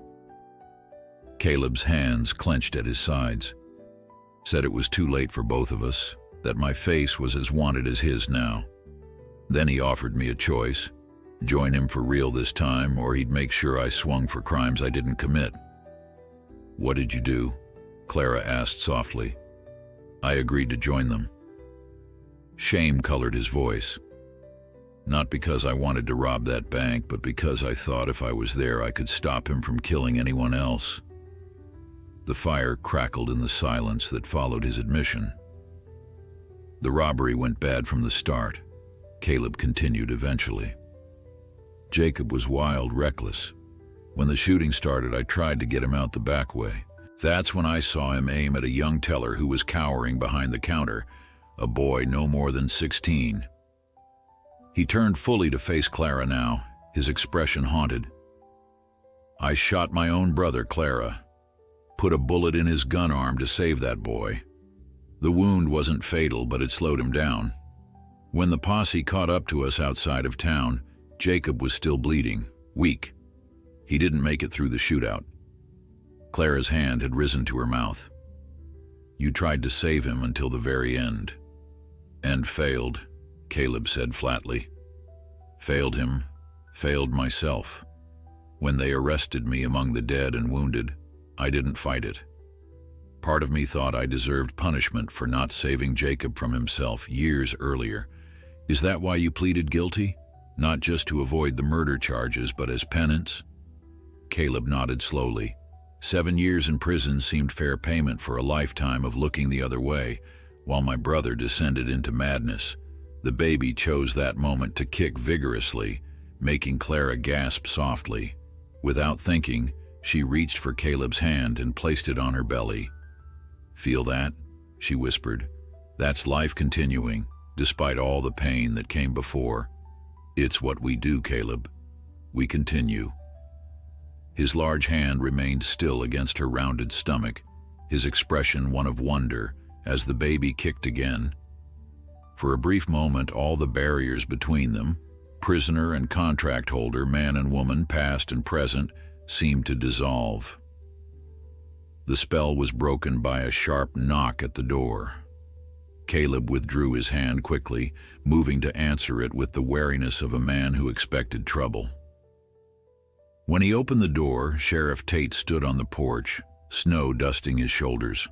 Caleb's hands clenched at his sides. "Said it was too late for both of us, that my face was as wanted as his now. Then he offered me a choice. Join him for real this time, or he'd make sure I swung for crimes I didn't commit." "What did you do?" Clara asked softly. "I agreed to join them." Shame colored his voice. "Not because I wanted to rob that bank, but because I thought if I was there I could stop him from killing anyone else." The fire crackled in the silence that followed his admission. "The robbery went bad from the start," Caleb continued eventually. "Jacob was wild, reckless. When the shooting started, I tried to get him out the back way. That's when I saw him aim at a young teller who was cowering behind the counter, a boy no more than 16. He turned fully to face Clara now, his expression haunted. "I shot my own brother, Clara. Put a bullet in his gun arm to save that boy. The wound wasn't fatal, but it slowed him down. When the posse caught up to us outside of town, Jacob was still bleeding, weak. He didn't make it through the shootout." Clara's hand had risen to her mouth. "You tried to save him until the very end." "And failed," Caleb said flatly. "Failed him, failed myself. When they arrested me among the dead and wounded, I didn't fight it. Part of me thought I deserved punishment for not saving Jacob from himself years earlier. Is that why you pleaded guilty? Not just to avoid the murder charges, but as penance?" Caleb nodded slowly, 7 years in prison seemed fair payment for a lifetime of looking the other way, while my brother descended into madness. The baby chose that moment to kick vigorously, making Clara gasp softly. Without thinking, she reached for Caleb's hand and placed it on her belly. "Feel that?" she whispered. "That's life continuing, despite all the pain that came before. It's what we do, Caleb. We continue." His large hand remained still against her rounded stomach, his expression one of wonder as the baby kicked again. For a brief moment, all the barriers between them, prisoner and contract holder, man and woman, past and present, seemed to dissolve. The spell was broken by a sharp knock at the door. Caleb withdrew his hand quickly, moving to answer it with the wariness of a man who expected trouble. When he opened the door, Sheriff Tate stood on the porch, snow dusting his shoulders.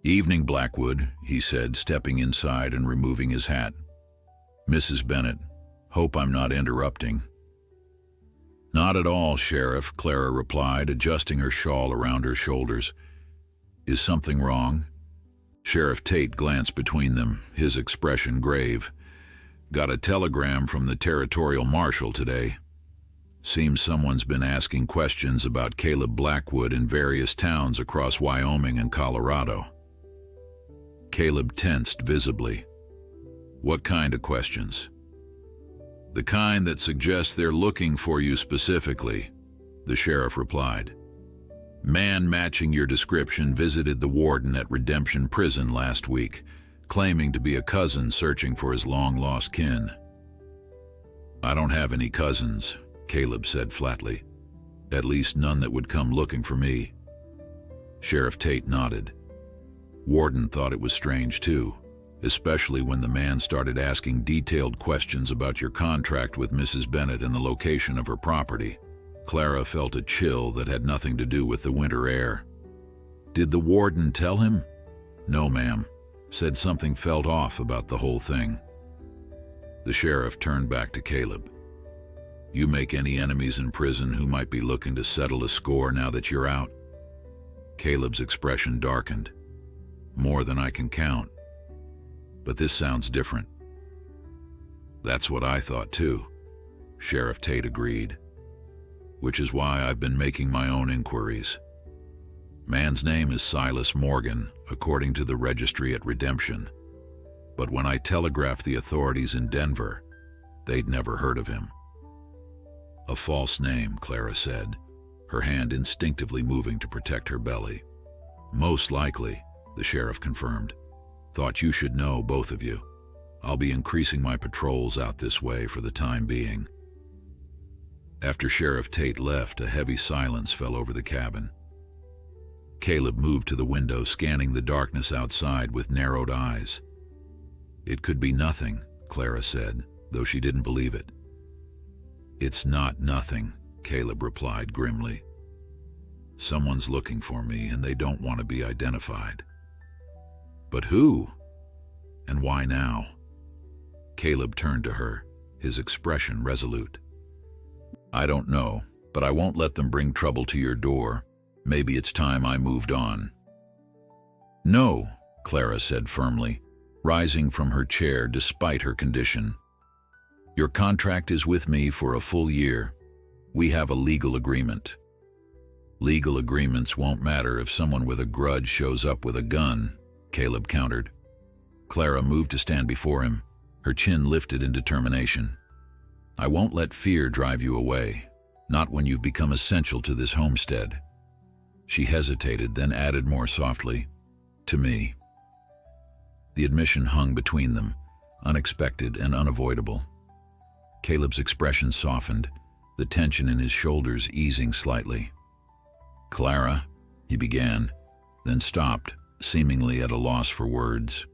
"Evening, Blackwood," he said, stepping inside and removing his hat. "Mrs. Bennett, hope I'm not interrupting." "Not at all, Sheriff," Clara replied, adjusting her shawl around her shoulders. "Is something wrong?" Sheriff Tate glanced between them, his expression grave. "Got a telegram from the territorial marshal today. Seems someone's been asking questions about Caleb Blackwood in various towns across Wyoming and Colorado." Caleb tensed visibly. "What kind of questions?" "The kind that suggests they're looking for you specifically," the sheriff replied. "Man matching your description visited the warden at Redemption Prison last week, claiming to be a cousin searching for his long-lost kin." "I don't have any cousins," Caleb said flatly. "At least none that would come looking for me." Sheriff Tate nodded. Warden thought it was strange too, especially when the man started asking detailed questions about your contract with Mrs. Bennett and the location of her property. Clara felt a chill that had nothing to do with the winter air. "Did the warden tell him?" "No, ma'am. Said something felt off about the whole thing." The sheriff turned back to Caleb. "You make any enemies in prison who might be looking to settle a score now that you're out?" Caleb's expression darkened. "More than I can count. But this sounds different." "That's what I thought too," Sheriff Tate agreed. "Which is why I've been making my own inquiries. Man's name is Silas Morgan, according to the registry at Redemption. But when I telegraphed the authorities in Denver, they'd never heard of him." "A false name," Clara said, her hand instinctively moving to protect her belly. "Most likely," the sheriff confirmed. "Thought you should know, both of you. I'll be increasing my patrols out this way for the time being." After Sheriff Tate left, a heavy silence fell over the cabin. Caleb moved to the window, scanning the darkness outside with narrowed eyes. "It could be nothing," Clara said, though she didn't believe it. "It's not nothing," Caleb replied grimly. "Someone's looking for me and they don't want to be identified." "But who? And why now?" Caleb turned to her, his expression resolute. "I don't know, but I won't let them bring trouble to your door. Maybe it's time I moved on." "No," Clara said firmly, rising from her chair despite her condition. "Your contract is with me for a full year. We have a legal agreement." "Legal agreements won't matter if someone with a grudge shows up with a gun," Caleb countered. Clara moved to stand before him, her chin lifted in determination. "I won't let fear drive you away, not when you've become essential to this homestead." She hesitated, then added more softly, "To me." The admission hung between them, unexpected and unavoidable. Caleb's expression softened, the tension in his shoulders easing slightly. "Clara," he began, then stopped, seemingly at a loss for words.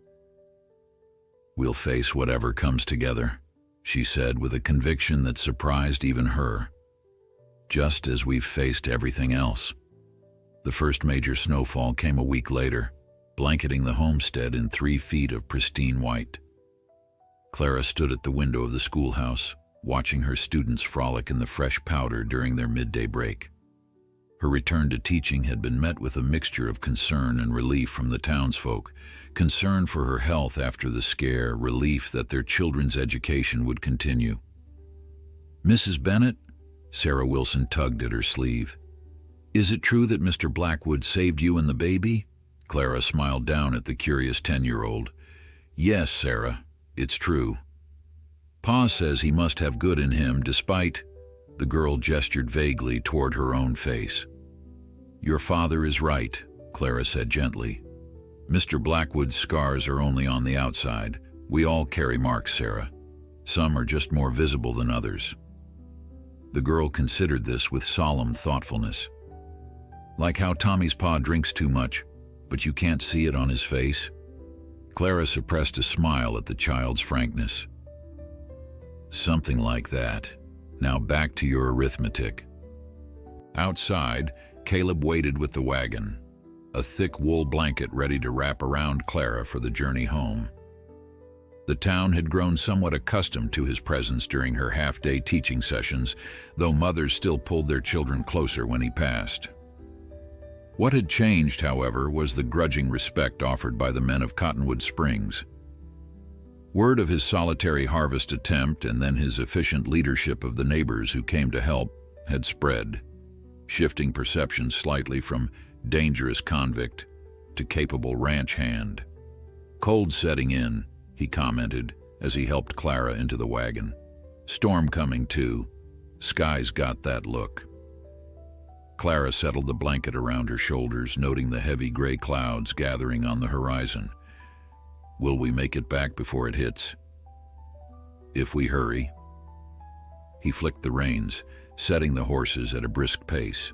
"We'll face whatever comes together," she said with a conviction that surprised even her. "Just as we've faced everything else." The first major snowfall came a week later, blanketing the homestead in 3 feet of pristine white. Clara stood at the window of the schoolhouse, watching her students frolic in the fresh powder during their midday break. Her return to teaching had been met with a mixture of concern and relief from the townsfolk. Concern for her health after the scare, relief that their children's education would continue. "Mrs. Bennett?" Sarah Wilson tugged at her sleeve. "Is it true that Mr. Blackwood saved you and the baby?" Clara smiled down at the curious 10-year-old. "Yes, Sarah, it's true. Pa says he must have good in him despite—" The girl gestured vaguely toward her own face. "Your father is right," Clara said gently. "Mr. Blackwood's scars are only on the outside. We all carry marks, Sarah. Some are just more visible than others." The girl considered this with solemn thoughtfulness. "Like how Tommy's pa drinks too much, but you can't see it on his face?" Clara suppressed a smile at the child's frankness. "Something like that. Now back to your arithmetic." Outside, Caleb waited with the wagon, a thick wool blanket ready to wrap around Clara for the journey home. The town had grown somewhat accustomed to his presence during her half-day teaching sessions, though mothers still pulled their children closer when he passed. What had changed, however, was the grudging respect offered by the men of Cottonwood Springs. Word of his solitary harvest attempt and then his efficient leadership of the neighbors who came to help had spread, shifting perceptions slightly from dangerous convict to capable ranch hand. "Cold setting in," he commented as he helped Clara into the wagon. "Storm coming too. Sky's got that look." Clara settled the blanket around her shoulders, noting the heavy gray clouds gathering on the horizon. "Will we make it back before it hits?" "If we hurry." He flicked the reins, setting the horses at a brisk pace.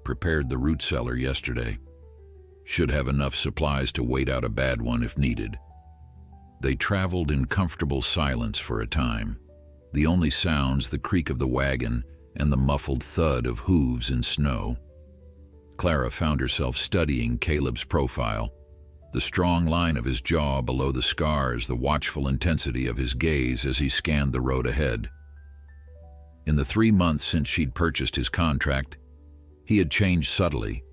"Prepared the root cellar yesterday. Should have enough supplies to wait out a bad one if needed." They traveled in comfortable silence for a time, the only sounds the creak of the wagon and the muffled thud of hooves in snow. Clara found herself studying Caleb's profile, the strong line of his jaw below the scars, the watchful intensity of his gaze as he scanned the road ahead. In the 3 months since she'd purchased his contract, he had changed subtly.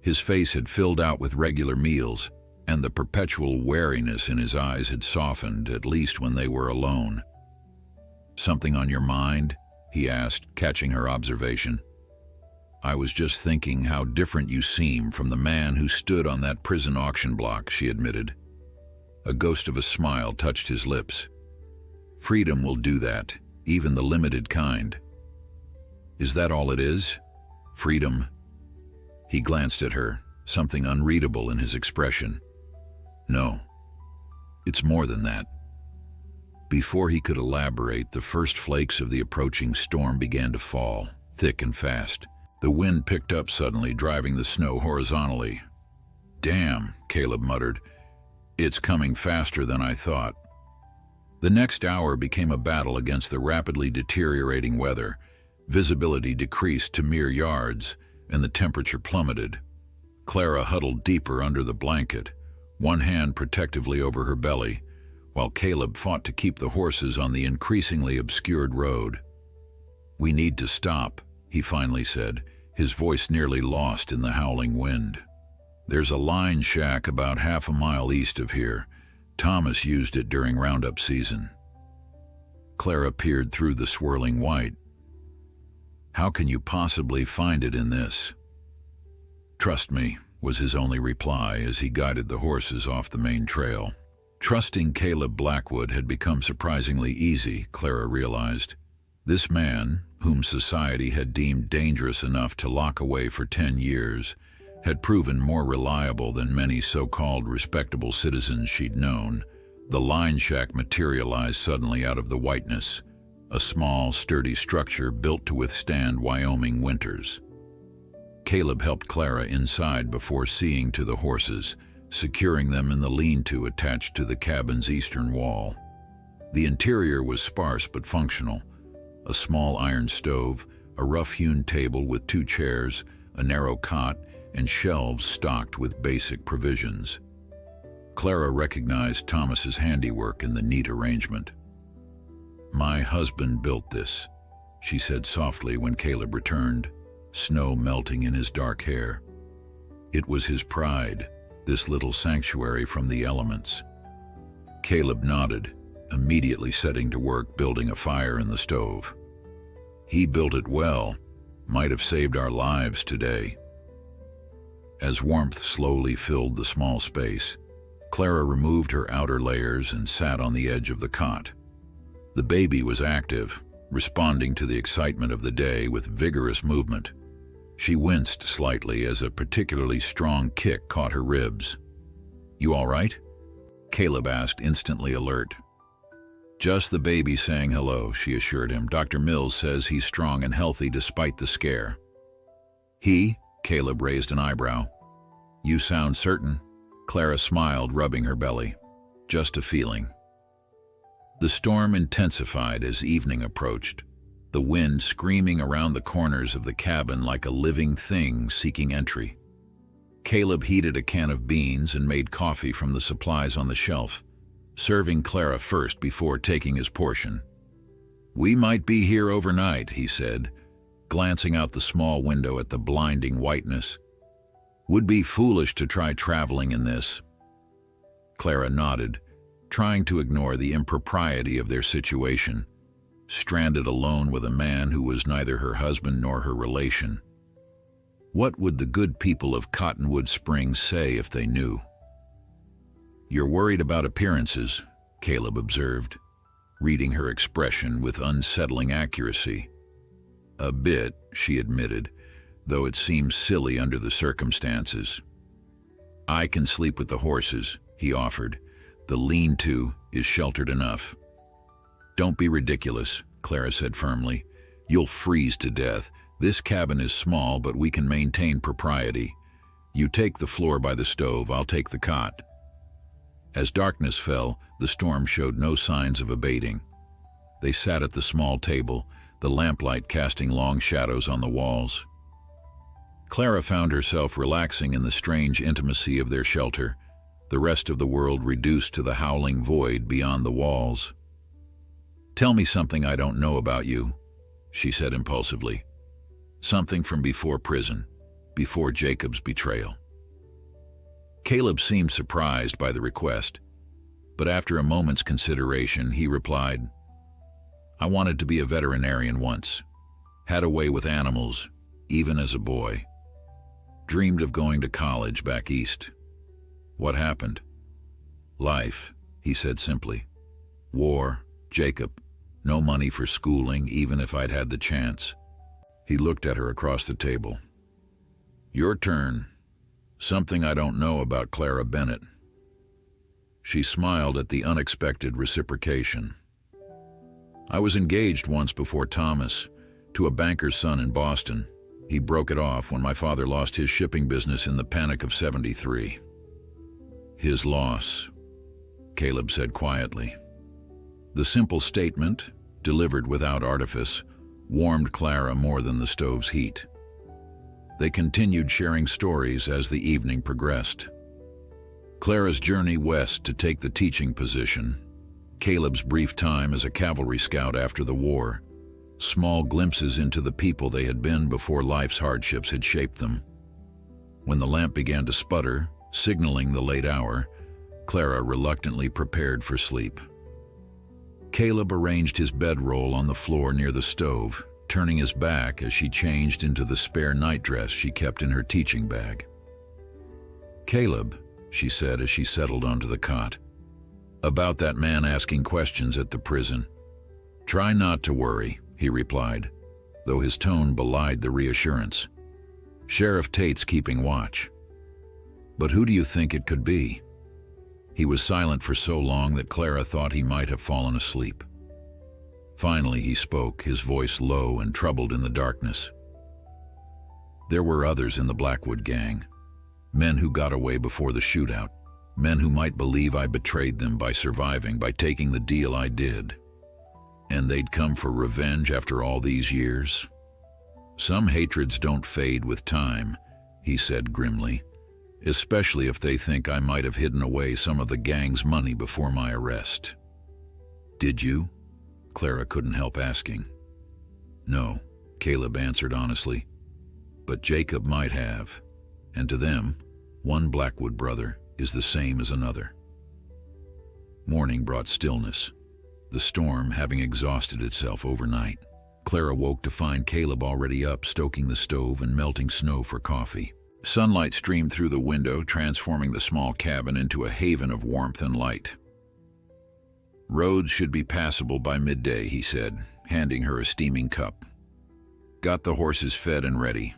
His face had filled out with regular meals, and the perpetual wariness in his eyes had softened, at least when they were alone. "Something on your mind?" he asked, catching her observation. "I was just thinking how different you seem from the man who stood on that prison auction block," she admitted. A ghost of a smile touched his lips. "Freedom will do that, even the limited kind." "Is that all it is? Freedom?" He glanced at her, something unreadable in his expression. "No, it's more than that." Before he could elaborate, the first flakes of the approaching storm began to fall, thick and fast. The wind picked up suddenly, driving the snow horizontally. "Damn," Caleb muttered. "It's coming faster than I thought." The next hour became a battle against the rapidly deteriorating weather. Visibility decreased to mere yards, and the temperature plummeted. Clara huddled deeper under the blanket, one hand protectively over her belly, while Caleb fought to keep the horses on the increasingly obscured road. "We need to stop," he finally said, his voice nearly lost in the howling wind. "There's a line shack about half a mile east of here. Thomas used it during roundup season." Clara peered through the swirling white. "How can you possibly find it in this?" "Trust me," was his only reply as he guided the horses off the main trail. Trusting Caleb Blackwood had become surprisingly easy, Clara realized. This man, whom society had deemed dangerous enough to lock away for 10 years, had proven more reliable than many so-called respectable citizens she'd known. The line shack materialized suddenly out of the whiteness, a small, sturdy structure built to withstand Wyoming winters. Caleb helped Clara inside before seeing to the horses, securing them in the lean-to attached to the cabin's eastern wall. The interior was sparse but functional. A small iron stove, a rough-hewn table with 2 chairs, a narrow cot, and shelves stocked with basic provisions. Clara recognized Thomas's handiwork in the neat arrangement. "My husband built this," she said softly when Caleb returned. snow melting in his dark hair. It was his pride, this little sanctuary from the elements. Caleb nodded, immediately setting to work building a fire in the stove. He built it well, might have saved our lives today. As warmth slowly filled the small space, Clara removed her outer layers and sat on the edge of the cot. The baby was active, responding to the excitement of the day with vigorous movement. She winced slightly as a particularly strong kick caught her ribs. "You all right?" Caleb asked, instantly alert. "Just the baby saying hello," she assured him. "Dr. Mills says he's strong and healthy despite the scare." "He?" Caleb raised an eyebrow. "You sound certain." Clara smiled, rubbing her belly. "Just a feeling." The storm intensified as evening approached, the wind screaming around the corners of the cabin like a living thing seeking entry. Caleb heated a can of beans and made coffee from the supplies on the shelf, serving Clara first before taking his portion. "We might be here overnight," he said, glancing out the small window at the blinding whiteness. "Would be foolish to try traveling in this." Clara nodded, trying to ignore the impropriety of their situation, stranded alone with a man who was neither her husband nor her relation. What would the good people of Cottonwood Springs say if they knew? "You're worried about appearances," Caleb observed, reading her expression with unsettling accuracy. "A bit," she admitted, though it seemed silly under the circumstances. "I can sleep with the horses," he offered. "The lean-to is sheltered enough." "Don't be ridiculous," Clara said firmly. "You'll freeze to death. This cabin is small, but we can maintain propriety. You take the floor by the stove, I'll take the cot." As darkness fell, the storm showed no signs of abating. They sat at the small table, the lamplight casting long shadows on the walls. Clara found herself relaxing in the strange intimacy of their shelter, the rest of the world reduced to the howling void beyond the walls. "Tell me something I don't know about you," she said impulsively. "Something from before prison, before Jacob's betrayal." Caleb seemed surprised by the request, but after a moment's consideration, he replied, "I wanted to be a veterinarian once. Had a way with animals, even as a boy. Dreamed of going to college back east. What happened?" "Life," he said simply. "War, Jacob, no money for schooling, even if I'd had the chance." He looked at her across the table. "Your turn. Something I don't know about Clara Bennett." She smiled at the unexpected reciprocation. "I was engaged once before Thomas, to a banker's son in Boston. He broke it off when my father lost his shipping business in the Panic of '73. "His loss," Caleb said quietly. The simple statement, delivered without artifice, warmed Clara more than the stove's heat. They continued sharing stories as the evening progressed. Clara's journey west to take the teaching position, Caleb's brief time as a cavalry scout after the war, small glimpses into the people they had been before life's hardships had shaped them. When the lamp began to sputter, signaling the late hour, Clara reluctantly prepared for sleep. Caleb arranged his bedroll on the floor near the stove, turning his back as she changed into the spare nightdress she kept in her teaching bag. "Caleb," she said as she settled onto the cot, "about that man asking questions at the prison." "Try not to worry," he replied, though his tone belied the reassurance. "Sheriff Tate's keeping watch." "But who do you think it could be?" He was silent for so long that Clara thought he might have fallen asleep. Finally he spoke, his voice low and troubled in the darkness. "There were others in the Blackwood gang, men who got away before the shootout, men who might believe I betrayed them by surviving, by taking the deal I did. And they'd come for revenge after all these years. Some hatreds don't fade with time," he said grimly, "especially if they think I might have hidden away some of the gang's money before my arrest." "Did you?" Clara couldn't help asking. "No," Caleb answered honestly. but Jacob might have, and to them, one Blackwood brother is the same as another. Morning brought stillness, the storm having exhausted itself overnight. Clara woke to find Caleb already up, stoking the stove and melting snow for coffee. Sunlight streamed through the window, transforming the small cabin into a haven of warmth and light. "Roads should be passable by midday," he said, handing her a steaming cup. "Got the horses fed and ready."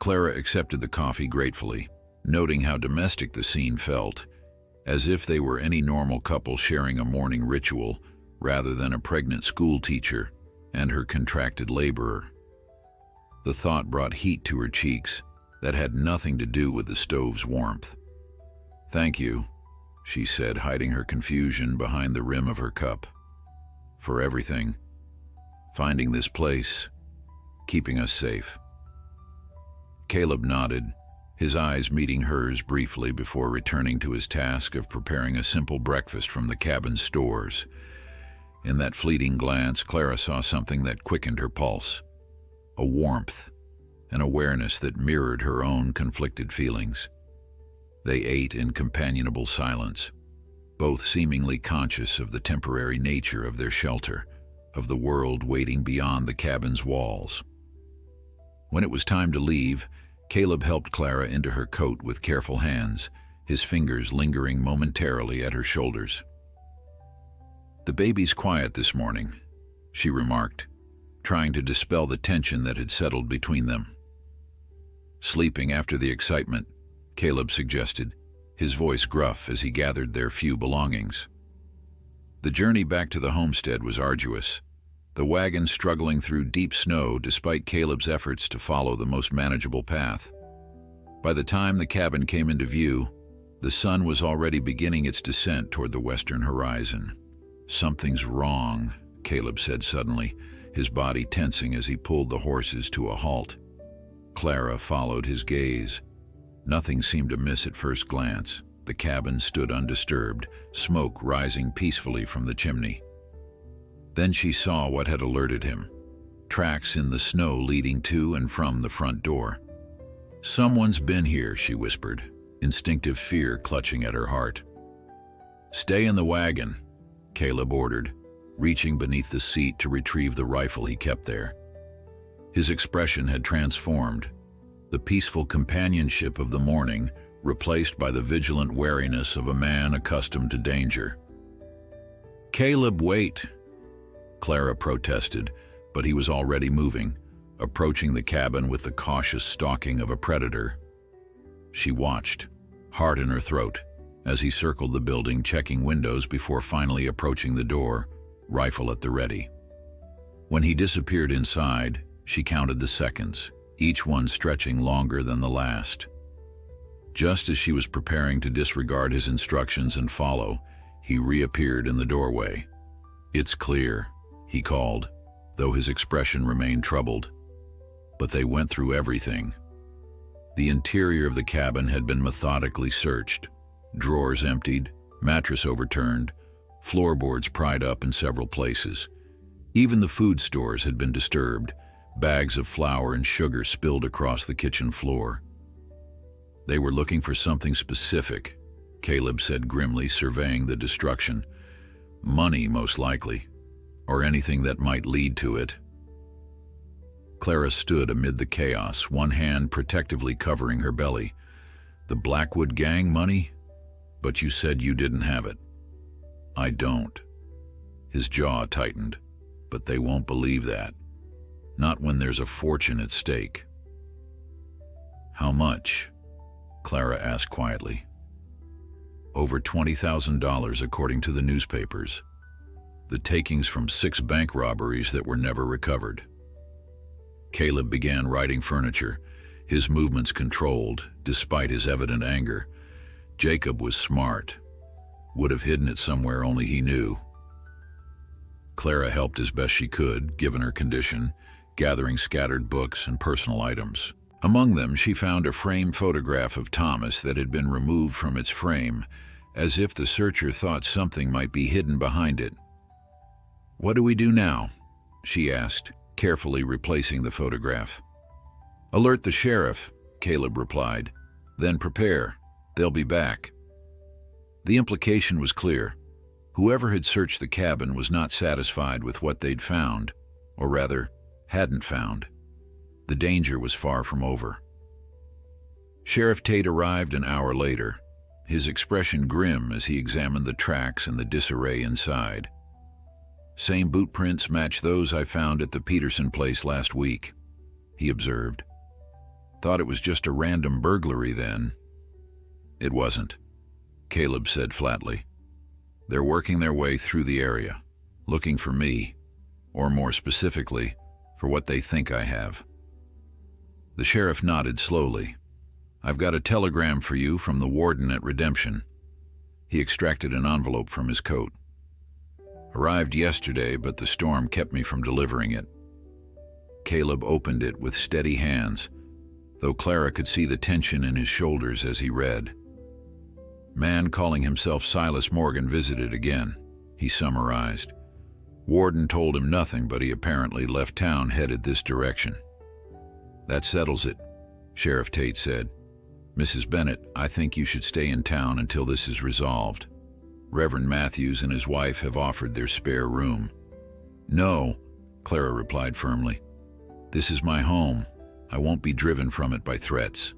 Clara accepted the coffee gratefully, noting how domestic the scene felt, as if they were any normal couple sharing a morning ritual rather than a pregnant school teacher and her contracted laborer. The thought brought heat to her cheeks that had nothing to do with the stove's warmth. "Thank you," she said, hiding her confusion behind the rim of her cup. "For everything. Finding this place, keeping us safe." Caleb nodded, his eyes meeting hers briefly before returning to his task of preparing a simple breakfast from the cabin's stores. In that fleeting glance, Clara saw something that quickened her pulse, a warmth, an awareness that mirrored her own conflicted feelings. They ate in companionable silence, both seemingly conscious of the temporary nature of their shelter, of the world waiting beyond the cabin's walls. When it was time to leave, Caleb helped Clara into her coat with careful hands, his fingers lingering momentarily at her shoulders. "The baby's quiet this morning," she remarked, trying to dispel the tension that had settled between them. "Sleeping after the excitement," Caleb suggested, his voice gruff as he gathered their few belongings. The journey back to the homestead was arduous, the wagon struggling through deep snow despite Caleb's efforts to follow the most manageable path. By the time the cabin came into view, the sun was already beginning its descent toward the western horizon. "Something's wrong," Caleb said suddenly, his body tensing as he pulled the horses to a halt. Clara followed his gaze. Nothing seemed amiss at first glance. The cabin stood undisturbed, smoke rising peacefully from the chimney. Then she saw what had alerted him, tracks in the snow leading to and from the front door. "Someone's been here," she whispered, instinctive fear clutching at her heart. "Stay in the wagon," Caleb ordered, reaching beneath the seat to retrieve the rifle he kept there. His expression had transformed, the peaceful companionship of the morning replaced by the vigilant wariness of a man accustomed to danger. "Caleb, wait!" Clara protested, but he was already moving, approaching the cabin with the cautious stalking of a predator. She watched, heart in her throat, as he circled the building, checking windows before finally approaching the door, rifle at the ready. When he disappeared inside, she counted the seconds, each one stretching longer than the last. Just as she was preparing to disregard his instructions and follow, he reappeared in the doorway. "It's clear," he called, though his expression remained troubled. But they went through everything. The interior of the cabin had been methodically searched, drawers emptied, mattress overturned, floorboards pried up in several places. Even the food stores had been disturbed, bags of flour and sugar spilled across the kitchen floor. They were looking for something specific, Caleb said grimly, surveying the destruction. "Money, most likely, or anything that might lead to it." Clara stood amid the chaos, one hand protectively covering her belly. "The Blackwood gang money? But you said you didn't have it." "I don't." His jaw tightened. "But they won't believe that. Not when there's a fortune at stake." "How much?" Clara asked quietly. "Over $20,000 according to the newspapers. The takings from 6 bank robberies that were never recovered." Caleb began righting furniture, his movements controlled, despite his evident anger. Jacob was smart. Would have hidden it somewhere only he knew. Clara helped as best she could, given her condition, gathering scattered books and personal items. Among them, she found a framed photograph of Thomas that had been removed from its frame, as if the searcher thought something might be hidden behind it. "What do we do now?" she asked, carefully replacing the photograph. "Alert the sheriff," Caleb replied. "Then prepare. They'll be back." The implication was clear. Whoever had searched the cabin was not satisfied with what they'd found, or rather, hadn't found. The danger was far from over. Sheriff Tate arrived an hour later, his expression grim as he examined the tracks and the disarray inside. "Same boot prints match those I found at the Peterson place last week," he observed. "Thought it was just a random burglary then." "It wasn't," Caleb said flatly. "They're working their way through the area, looking for me, or more specifically, for what they think I have." The sheriff nodded slowly. "I've got a telegram for you from the warden at Redemption." He extracted an envelope from his coat. "Arrived yesterday, but the storm kept me from delivering it." Caleb opened it with steady hands, though Clara could see the tension in his shoulders as he read. "Man calling himself Silas Morgan visited again," he summarized. "Warden told him nothing, but he apparently left town headed this direction." "That settles it," Sheriff Tate said. "Mrs. Bennett, I think you should stay in town until this is resolved. Reverend Matthews and his wife have offered their spare room." "No," Clara replied firmly. "This is my home. I won't be driven from it by threats."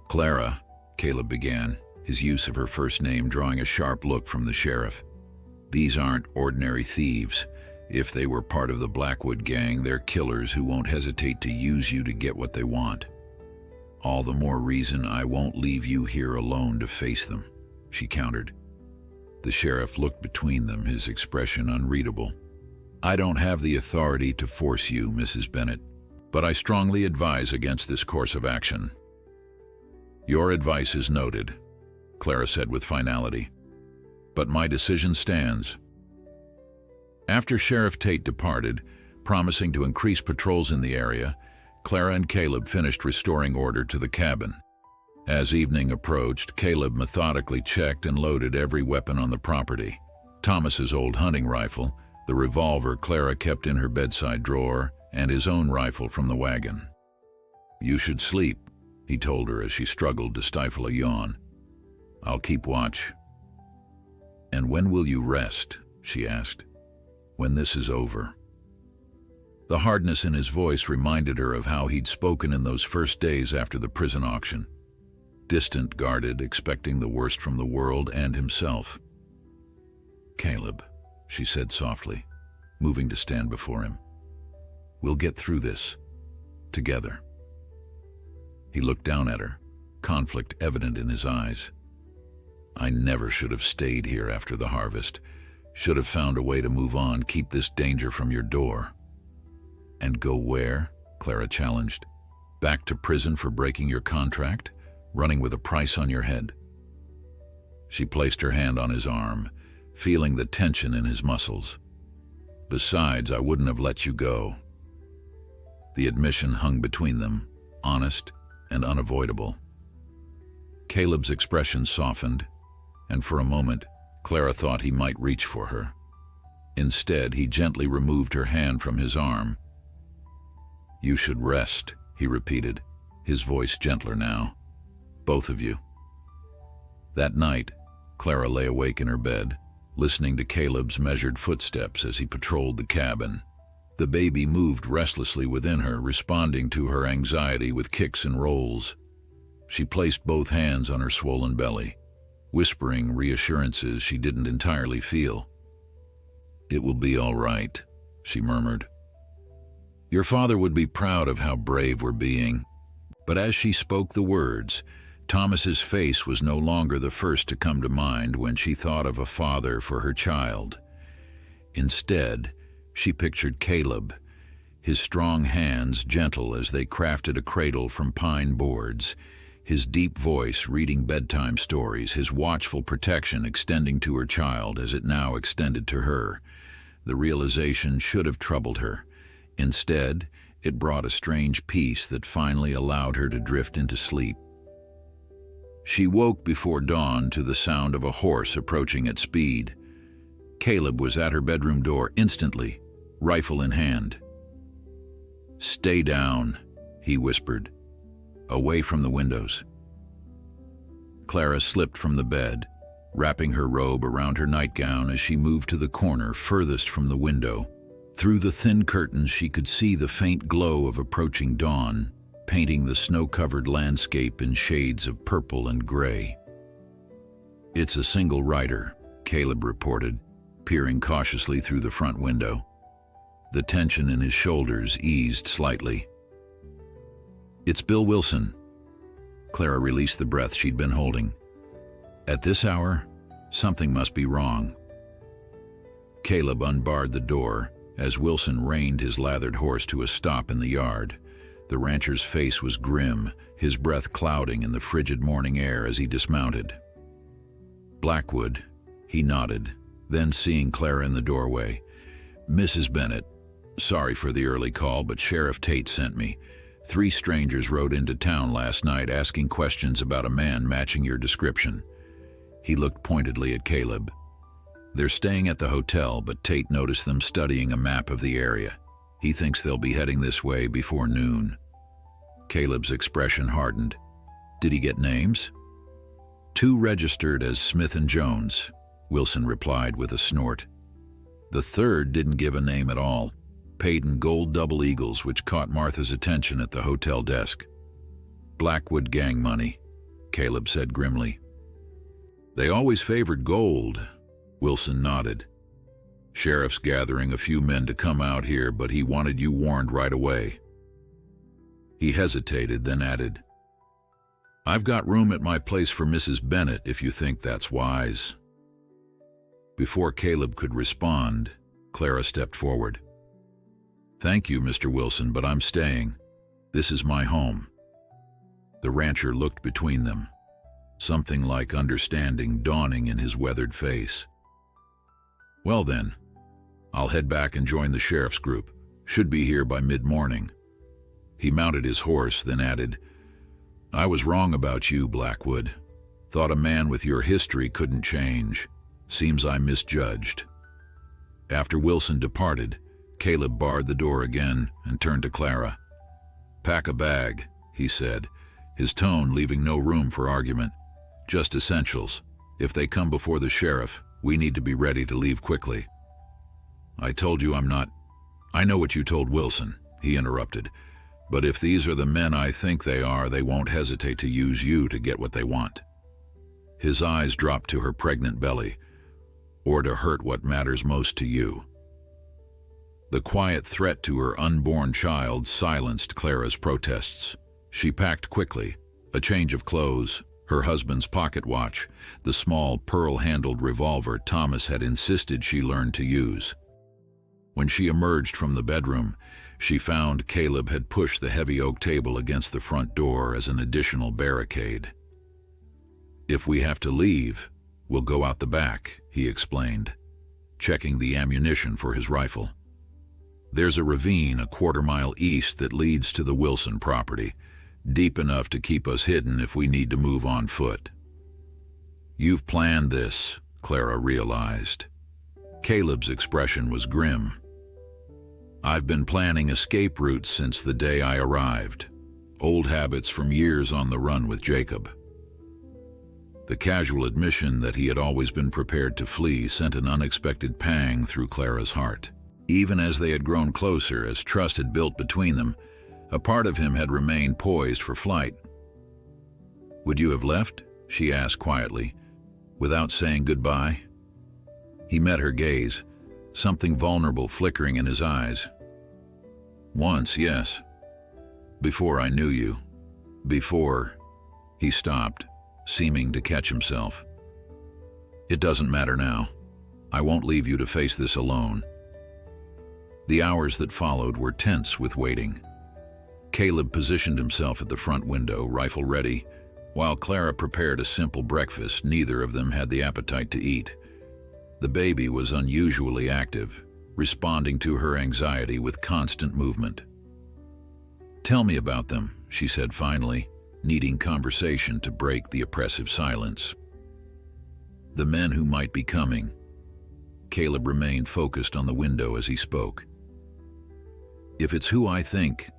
"Clara," Caleb began, his use of her first name drawing a sharp look from the sheriff. "These aren't ordinary thieves. If they were part of the Blackwood gang, they're killers who won't hesitate to use you to get what they want. All the more reason I won't leave you here alone to face them," she countered. The sheriff looked between them, his expression unreadable. "I don't have the authority to force you, Mrs. Bennett, but I strongly advise against this course of action." "Your advice is noted," Clara said with finality. "But my decision stands." After Sheriff Tate departed, promising to increase patrols in the area, Clara and Caleb finished restoring order to the cabin. As evening approached, Caleb methodically checked and loaded every weapon on the property. Thomas's old hunting rifle, the revolver Clara kept in her bedside drawer, and his own rifle from the wagon. "You should sleep," he told her as she struggled to stifle a yawn. "I'll keep watch." "And when will you rest?" she asked. "When this is over." The hardness in his voice reminded her of how he'd spoken in those first days after the prison auction. Distant, guarded, expecting the worst from the world and himself. "Caleb," she said softly, moving to stand before him. "We'll get through this. Together." He looked down at her, conflict evident in his eyes. "I never should have stayed here after the harvest. Should have found a way to move on, keep this danger from your door." "And go where?" Clara challenged. "Back to prison for breaking your contract? Running with a price on your head?" She placed her hand on his arm, feeling the tension in his muscles. "Besides, I wouldn't have let you go." The admission hung between them, honest and unavoidable. Caleb's expression softened, and for a moment, Clara thought he might reach for her. Instead, he gently removed her hand from his arm. "You should rest," he repeated, his voice gentler now. "Both of you." That night, Clara lay awake in her bed, listening to Caleb's measured footsteps as he patrolled the cabin. The baby moved restlessly within her, responding to her anxiety with kicks and rolls. She placed both hands on her swollen belly, whispering reassurances she didn't entirely feel. "It will be all right," she murmured. "Your father would be proud of how brave we're being." But as she spoke the words, Thomas's face was no longer the first to come to mind when she thought of a father for her child. Instead, she pictured Caleb, his strong hands gentle as they crafted a cradle from pine boards, his deep voice reading bedtime stories, his watchful protection extending to her child as it now extended to her. The realization should have troubled her. Instead, it brought a strange peace that finally allowed her to drift into sleep. She woke before dawn to the sound of a horse approaching at speed. Caleb was at her bedroom door instantly, rifle in hand. "Stay down," he whispered. Away from the windows. Clara slipped from the bed, wrapping her robe around her nightgown as she moved to the corner furthest from the window. Through the thin curtains she could see the faint glow of approaching dawn, painting the snow-covered landscape in shades of purple and gray. It's a single rider, Caleb reported, peering cautiously through the front window. The tension in his shoulders eased slightly. It's Bill Wilson. Clara released the breath she'd been holding. At this hour, something must be wrong. Caleb unbarred the door as Wilson reined his lathered horse to a stop in the yard. The rancher's face was grim, his breath clouding in the frigid morning air as he dismounted. Blackwood, he nodded, then seeing Clara in the doorway. Mrs. Bennett, sorry for the early call, but Sheriff Tate sent me. 3 strangers rode into town last night asking questions about a man matching your description. He looked pointedly at Caleb. They're staying at the hotel, but Tate noticed them studying a map of the area. He thinks they'll be heading this way before noon. Caleb's expression hardened. Did he get names? 2 registered as Smith and Jones, Wilson replied with a snort. The 3rd didn't give a name at all, paid in gold double eagles, which caught Martha's attention at the hotel desk. Blackwood gang money, Caleb said grimly. They always favored gold, Wilson nodded. Sheriff's gathering a few men to come out here, but he wanted you warned right away. He hesitated, then added, I've got room at my place for Mrs. Bennett if you think that's wise. Before Caleb could respond, Clara stepped forward. Thank you, Mr. Wilson, but I'm staying. This is my home. The rancher looked between them, something like understanding dawning in his weathered face. Well then, I'll head back and join the sheriff's group. Should be here by mid-morning. He mounted his horse, then added, I was wrong about you, Blackwood. Thought a man with your history couldn't change. Seems I misjudged. After Wilson departed, Caleb barred the door again and turned to Clara. Pack a bag, he said, his tone leaving no room for argument. Just essentials. If they come before the sheriff, we need to be ready to leave quickly. I told you I'm not... I know what you told Wilson, he interrupted. But if these are the men I think they are, they won't hesitate to use you to get what they want. His eyes dropped to her pregnant belly, or to hurt what matters most to you. The quiet threat to her unborn child silenced Clara's protests. She packed quickly, a change of clothes, her husband's pocket watch, the small pearl-handled revolver Thomas had insisted she learn to use. When she emerged from the bedroom, she found Caleb had pushed the heavy oak table against the front door as an additional barricade. If we have to leave, we'll go out the back, he explained, checking the ammunition for his rifle. There's a ravine a quarter-mile east that leads to the Wilson property, deep enough to keep us hidden if we need to move on foot. You've planned this, Clara realized. Caleb's expression was grim. I've been planning escape routes since the day I arrived. Old habits from years on the run with Jacob. The casual admission that he had always been prepared to flee sent an unexpected pang through Clara's heart. Even as they had grown closer, as trust had built between them, a part of him had remained poised for flight. Would you have left? She asked quietly, without saying goodbye. He met her gaze, something vulnerable flickering in his eyes. Once, yes. Before I knew you. Before... He stopped, seeming to catch himself. It doesn't matter now. I won't leave you to face this alone. The hours that followed were tense with waiting. Caleb positioned himself at the front window, rifle ready, while Clara prepared a simple breakfast. Neither of them had the appetite to eat. The baby was unusually active, responding to her anxiety with constant movement. Tell me about them, she said finally, needing conversation to break the oppressive silence. The men who might be coming. Caleb remained focused on the window as he spoke. If it's who I think,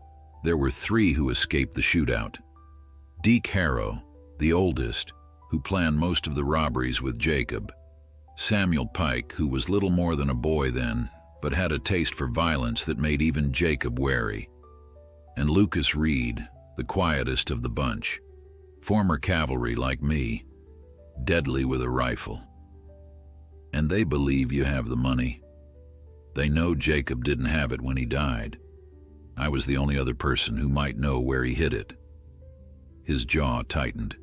There were 3 who escaped the shootout. Deke Harrow, the oldest, who planned most of the robberies with Jacob. Samuel Pike, who was little more than a boy then, but had a taste for violence that made even Jacob wary. And Lucas Reed, the quietest of the bunch, former cavalry like me, deadly with a rifle. And they believe you have the money. They know Jacob didn't have it when he died. I was the only other person who might know where he hid it. His jaw tightened.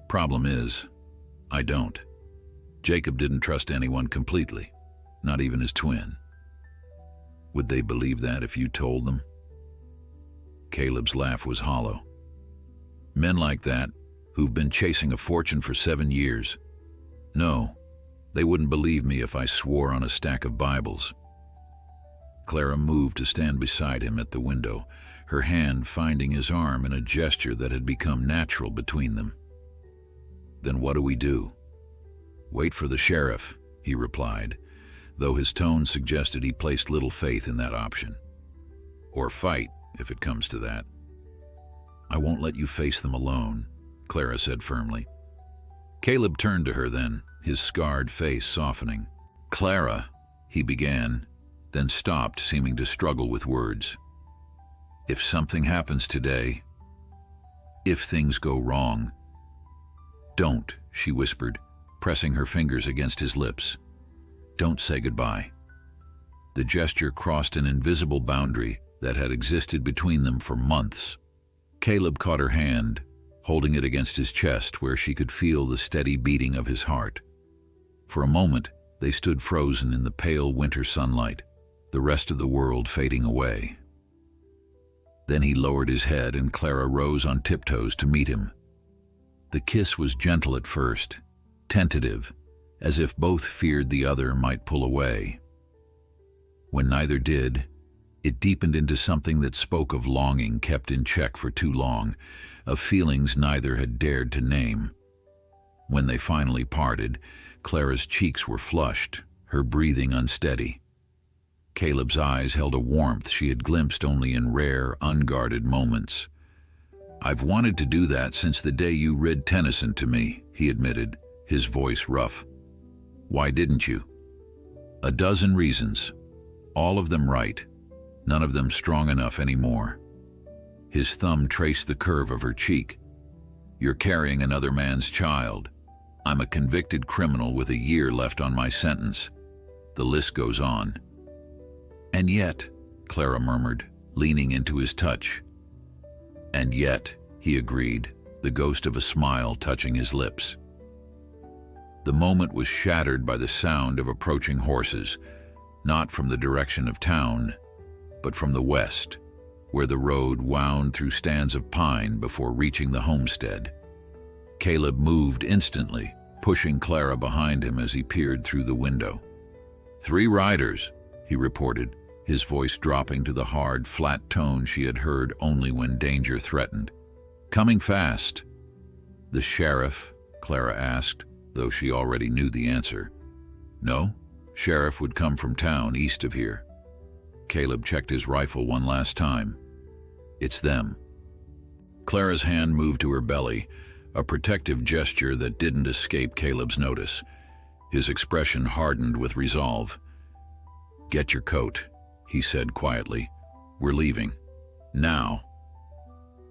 Problem is, I don't. Jacob didn't trust anyone completely, not even his twin. Would they believe that if you told them? Caleb's laugh was hollow. Men like that, who've been chasing a fortune for 7 years. No, they wouldn't believe me if I swore on a stack of Bibles. Clara moved to stand beside him at the window, her hand finding his arm in a gesture that had become natural between them. Then what do we do? Wait for the sheriff, he replied, though his tone suggested he placed little faith in that option. Or fight, if it comes to that. I won't let you face them alone, Clara said firmly. Caleb turned to her then, his scarred face softening. Clara, he began, then stopped, seeming to struggle with words. If something happens today, if things go wrong, don't, she whispered, pressing her fingers against his lips. Don't say goodbye. The gesture crossed an invisible boundary that had existed between them for months. Caleb caught her hand, holding it against his chest where she could feel the steady beating of his heart. For a moment, they stood frozen in the pale winter sunlight, the rest of the world fading away. Then he lowered his head and Clara rose on tiptoes to meet him. The kiss was gentle at first, tentative, as if both feared the other might pull away. When neither did, it deepened into something that spoke of longing kept in check for too long, of feelings neither had dared to name. When they finally parted, Clara's cheeks were flushed, her breathing unsteady. Caleb's eyes held a warmth she had glimpsed only in rare, unguarded moments. I've wanted to do that since the day you rid Tennyson to me, he admitted, his voice rough. Why didn't you? A dozen reasons, all of them right, none of them strong enough anymore. His thumb traced the curve of her cheek. You're carrying another man's child. I'm a convicted criminal with a year left on my sentence. The list goes on. And yet, Clara murmured, leaning into his touch. And yet, he agreed, the ghost of a smile touching his lips. The moment was shattered by the sound of approaching horses, not from the direction of town, but from the west, where the road wound through stands of pine before reaching the homestead. Caleb moved instantly, pushing Clara behind him as he peered through the window. 3 riders, he reported, his voice dropping to the hard, flat tone she had heard only when danger threatened. Coming fast. The sheriff, Clara asked, though she already knew the answer. No, sheriff would come from town east of here. Caleb checked his rifle one last time. It's them. Clara's hand moved to her belly, a protective gesture that didn't escape Caleb's notice. His expression hardened with resolve. Get your coat, he said quietly. We're leaving. Now.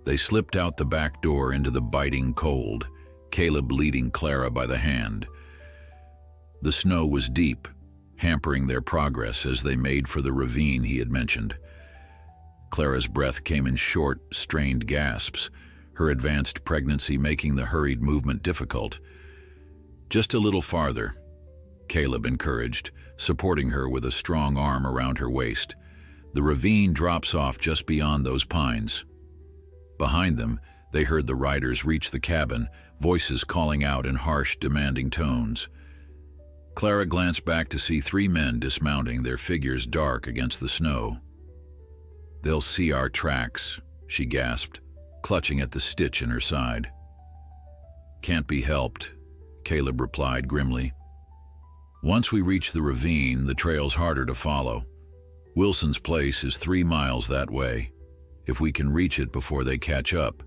They slipped out the back door into the biting cold, Caleb leading Clara by the hand. The snow was deep, hampering their progress as they made for the ravine he had mentioned. Clara's breath came in short, strained gasps, her advanced pregnancy making the hurried movement difficult. Just a little farther, Caleb encouraged, supporting her with a strong arm around her waist. The ravine drops off just beyond those pines. Behind them, they heard the riders reach the cabin, voices calling out in harsh, demanding tones. Clara glanced back to see 3 men dismounting, their figures dark against the snow. They'll see our tracks, she gasped, clutching at the stitch in her side. Can't be helped, Caleb replied grimly. Once we reach the ravine, the trail's harder to follow. Wilson's place is 3 miles that way. if we can reach it before they catch up.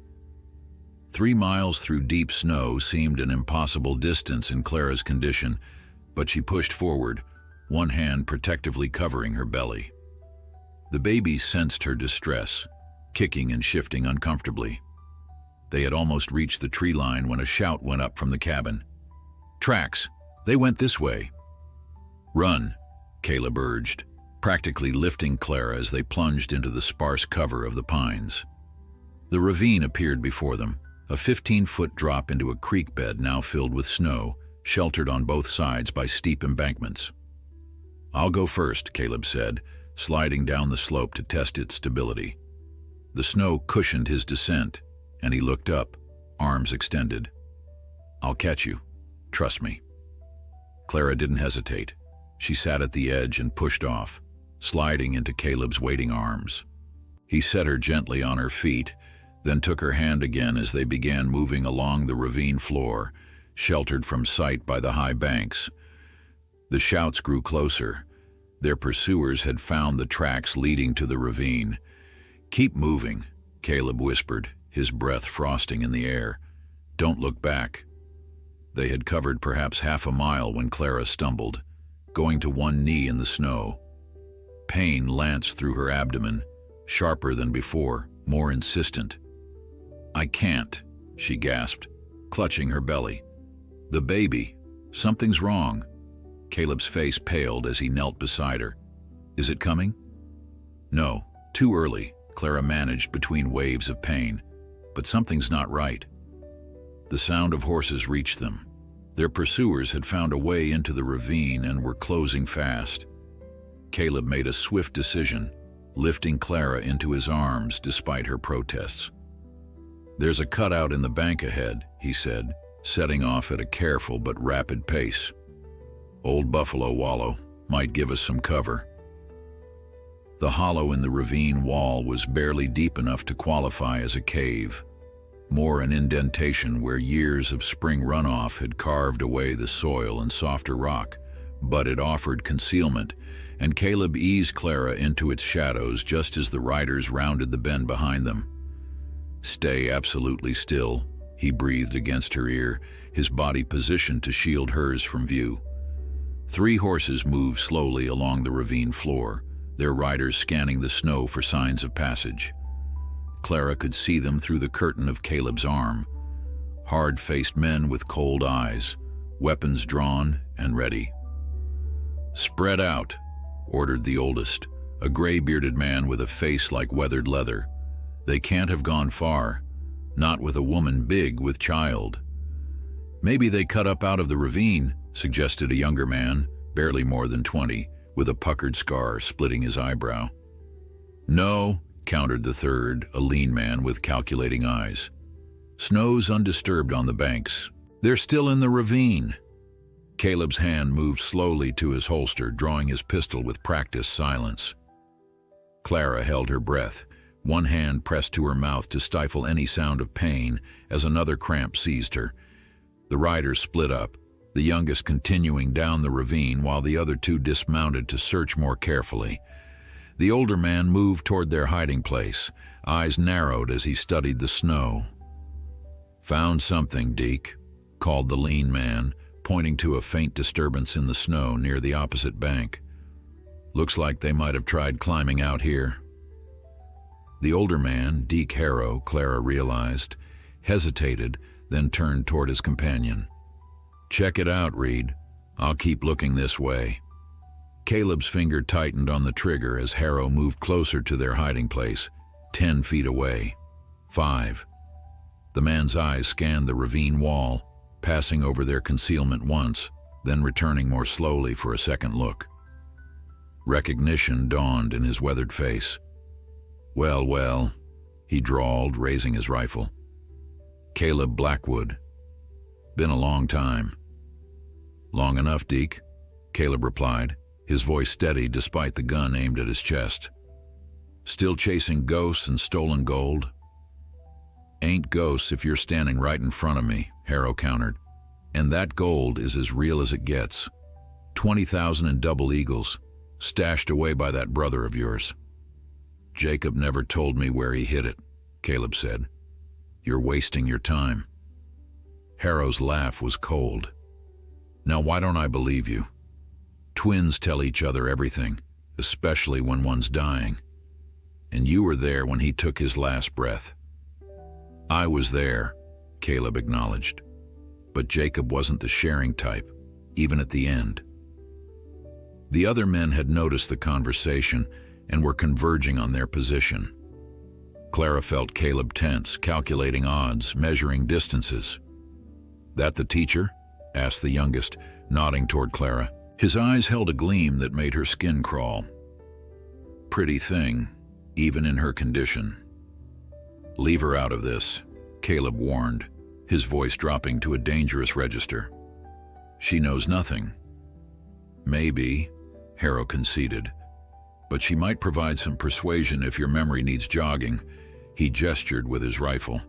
3 miles through deep snow seemed an impossible distance in Clara's condition, but she pushed forward, one hand protectively covering her belly. The baby sensed her distress, kicking and shifting uncomfortably. They had almost reached the tree line when a shout went up from the cabin. "Tracks! They went this way!" "Run," Caleb urged, practically lifting Clara as they plunged into the sparse cover of the pines. The ravine appeared before them, a 15-foot drop into a creek bed now filled with snow, sheltered on both sides by steep embankments. "I'll go first," Caleb said, sliding down the slope to test its stability. The snow cushioned his descent, and he looked up, arms extended. "I'll catch you. Trust me." Clara didn't hesitate. She sat at the edge and pushed off, sliding into Caleb's waiting arms. He set her gently on her feet, then took her hand again as they began moving along the ravine floor, sheltered from sight by the high banks. The shouts grew closer. Their pursuers had found the tracks leading to the ravine. "Keep moving," Caleb whispered, his breath frosting in the air. "Don't look back." They had covered perhaps half a mile when Clara stumbled, going to one knee in the snow. Pain lanced through her abdomen, sharper than before, more insistent. "I can't," she gasped, clutching her belly. "The baby. Something's wrong." Caleb's face paled as he knelt beside her. "Is it coming?" "No, too early," Clara managed between waves of pain. "But something's not right." The sound of horses reached them. Their pursuers had found a way into the ravine and were closing fast. Caleb made a swift decision, lifting Clara into his arms despite her protests. "There's a cutout in the bank ahead," he said, setting off at a careful but rapid pace. "Old Buffalo Wallow might give us some cover." The hollow in the ravine wall was barely deep enough to qualify as a cave, more an indentation where years of spring runoff had carved away the soil and softer rock, but it offered concealment, and Caleb eased Clara into its shadows just as the riders rounded the bend behind them. "Stay absolutely still," he breathed against her ear, his body positioned to shield hers from view. 3 horses moved slowly along the ravine floor, their riders scanning the snow for signs of passage. Clara could see them through the curtain of Caleb's arm. Hard-faced men with cold eyes, weapons drawn and ready. "Spread out," ordered the oldest, a gray-bearded man with a face like weathered leather. "They can't have gone far, not with a woman big with child." "Maybe they cut up out of the ravine," suggested a younger man, barely more than 20, with a puckered scar splitting his eyebrow. "No," countered the third, a lean man with calculating eyes. "Snow's undisturbed on the banks. They're still in the ravine." Caleb's hand moved slowly to his holster, drawing his pistol with practiced silence. Clara held her breath, one hand pressed to her mouth to stifle any sound of pain as another cramp seized her. The riders split up, the youngest continuing down the ravine while the other 2 dismounted to search more carefully. The older man moved toward their hiding place, eyes narrowed as he studied the snow. "Found something, Deke," called the lean man, pointing to a faint disturbance in the snow near the opposite bank. "Looks like they might have tried climbing out here." The older man, Deke Harrow, Clara realized, hesitated, then turned toward his companion. "Check it out, Reed. I'll keep looking this way." Caleb's finger tightened on the trigger as Harrow moved closer to their hiding place, 10 feet away. 5. The man's eyes scanned the ravine wall, passing over their concealment once, then returning more slowly for a second look. Recognition dawned in his weathered face. Well, he drawled, raising his rifle. "Caleb Blackwood. Been a long time." "Long enough, Deke," Caleb replied, his voice steady despite the gun aimed at his chest. "Still chasing ghosts and stolen gold?" "Ain't ghosts if you're standing right in front of me," Harrow countered. "And that gold is as real as it gets. 20,000 in double eagles, stashed away by that brother of yours." Jacob never told me where he hid it, Caleb said. You're wasting your time. Harrow's laugh was cold. Now why don't I believe you? Twins tell each other everything, especially when one's dying. And you were there when he took his last breath. I was there, Caleb acknowledged. But Jacob wasn't the sharing type, even at the end. The other men had noticed the conversation and were converging on their position. Clara felt Caleb tense, calculating odds, measuring distances. That the teacher? Asked the youngest, nodding toward Clara. His eyes held a gleam that made her skin crawl. Pretty thing, even in her condition. Leave her out of this, Caleb warned, his voice dropping to a dangerous register. She knows nothing. Maybe, Harrow conceded, but she might provide some persuasion if your memory needs jogging. He gestured with his rifle.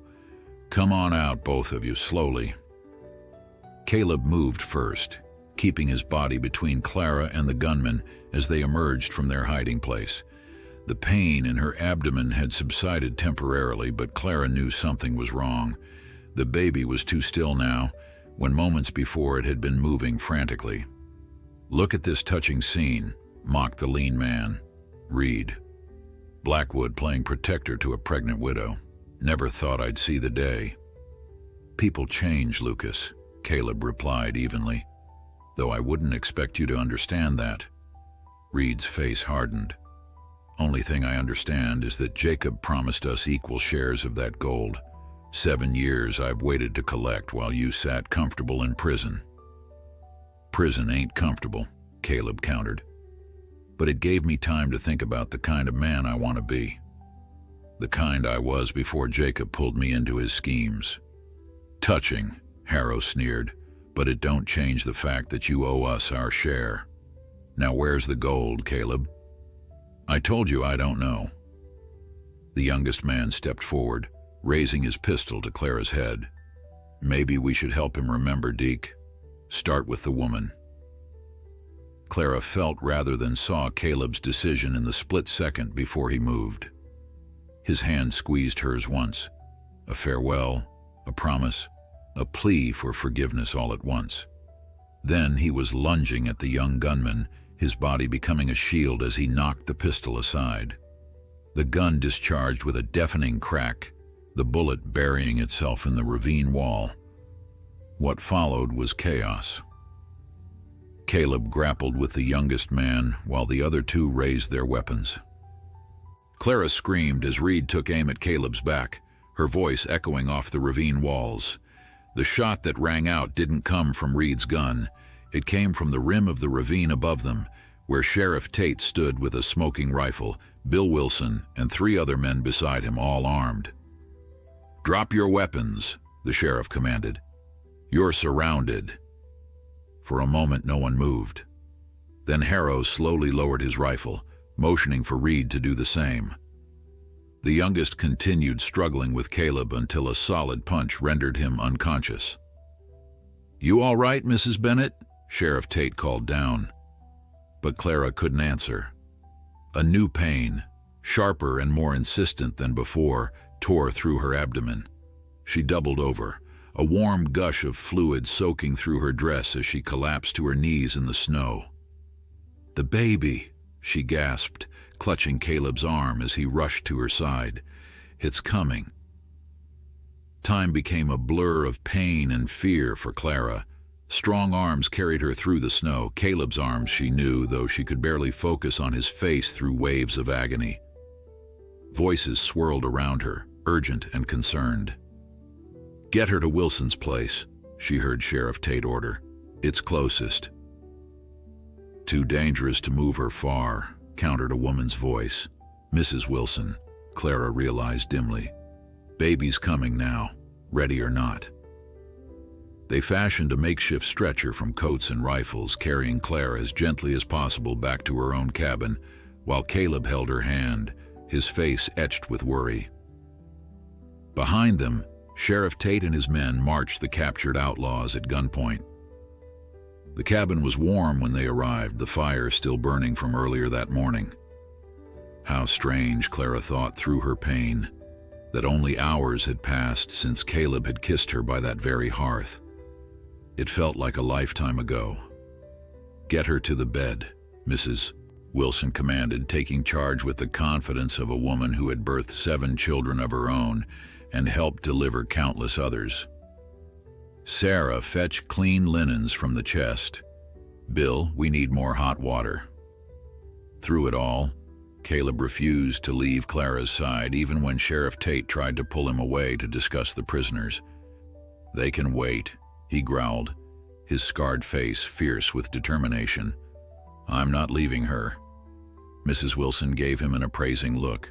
Come on out, both of you, slowly. Caleb moved first, keeping his body between Clara and the gunman as they emerged from their hiding place. The pain in her abdomen had subsided temporarily, but Clara knew something was wrong. The baby was too still now, when moments before it had been moving frantically. Look at this touching scene, mocked the lean man. Reed. Blackwood playing protector to a pregnant widow. Never thought I'd see the day. People change, Lucas, Caleb replied evenly, though I wouldn't expect you to understand that. Reed's face hardened. Only thing I understand is that Jacob promised us equal shares of that gold. 7 years I've waited to collect while you sat comfortable in prison. Prison ain't comfortable, Caleb countered. But it gave me time to think about the kind of man I want to be. The kind I was before Jacob pulled me into his schemes. Touching, Harrow sneered, but it don't change the fact that you owe us our share. Now where's the gold, Caleb? I told you I don't know. The youngest man stepped forward, raising his pistol to Clara's head. Maybe we should help him remember, Deke. Start with the woman. Clara felt rather than saw Caleb's decision in the split second before he moved. His hand squeezed hers once. A farewell, a promise, a plea for forgiveness all at once. Then he was lunging at the young gunman, his body becoming a shield as he knocked the pistol aside. The gun discharged with a deafening crack, the bullet burying itself in the ravine wall. What followed was chaos. Caleb grappled with the youngest man while the other two raised their weapons. Clara screamed as Reed took aim at Caleb's back, her voice echoing off the ravine walls. The shot that rang out didn't come from Reed's gun. It came from the rim of the ravine above them, where Sheriff Tate stood with a smoking rifle, Bill Wilson, and 3 other men beside him, all armed. "Drop your weapons," the sheriff commanded. "You're surrounded." For a moment, no one moved. Then Harrow slowly lowered his rifle, motioning for Reed to do the same. The youngest continued struggling with Caleb until a solid punch rendered him unconscious. "You all right, Mrs. Bennett?" Sheriff Tate called down. But Clara couldn't answer. A new pain, sharper and more insistent than before, tore through her abdomen. She doubled over, a warm gush of fluid soaking through her dress as she collapsed to her knees in the snow. "The baby," she gasped, clutching Caleb's arm as he rushed to her side. "It's coming." Time became a blur of pain and fear for Clara. Strong arms carried her through the snow. Caleb's arms, she knew, though she could barely focus on his face through waves of agony. Voices swirled around her, urgent and concerned. "Get her to Wilson's place," she heard Sheriff Tate order. "It's closest." "Too dangerous to move her far," countered a woman's voice. "Mrs. Wilson," Clara realized dimly. "Baby's coming now, ready or not." They fashioned a makeshift stretcher from coats and rifles, carrying Clara as gently as possible back to her own cabin, while Caleb held her hand, his face etched with worry. Behind them, Sheriff Tate and his men marched the captured outlaws at gunpoint. The cabin was warm when they arrived, the fire still burning from earlier that morning. How strange, Clara thought through her pain, that only hours had passed since Caleb had kissed her by that very hearth. It felt like a lifetime ago. "Get her to the bed," Mrs. Wilson commanded, taking charge with the confidence of a woman who had birthed 7 children of her own and helped deliver countless others. "Sarah, fetch clean linens from the chest. Bill, we need more hot water." Through it all, Caleb refused to leave Clara's side even when Sheriff Tate tried to pull him away to discuss the prisoners. "They can wait," he growled, his scarred face fierce with determination. "I'm not leaving her." Mrs. Wilson gave him an appraising look.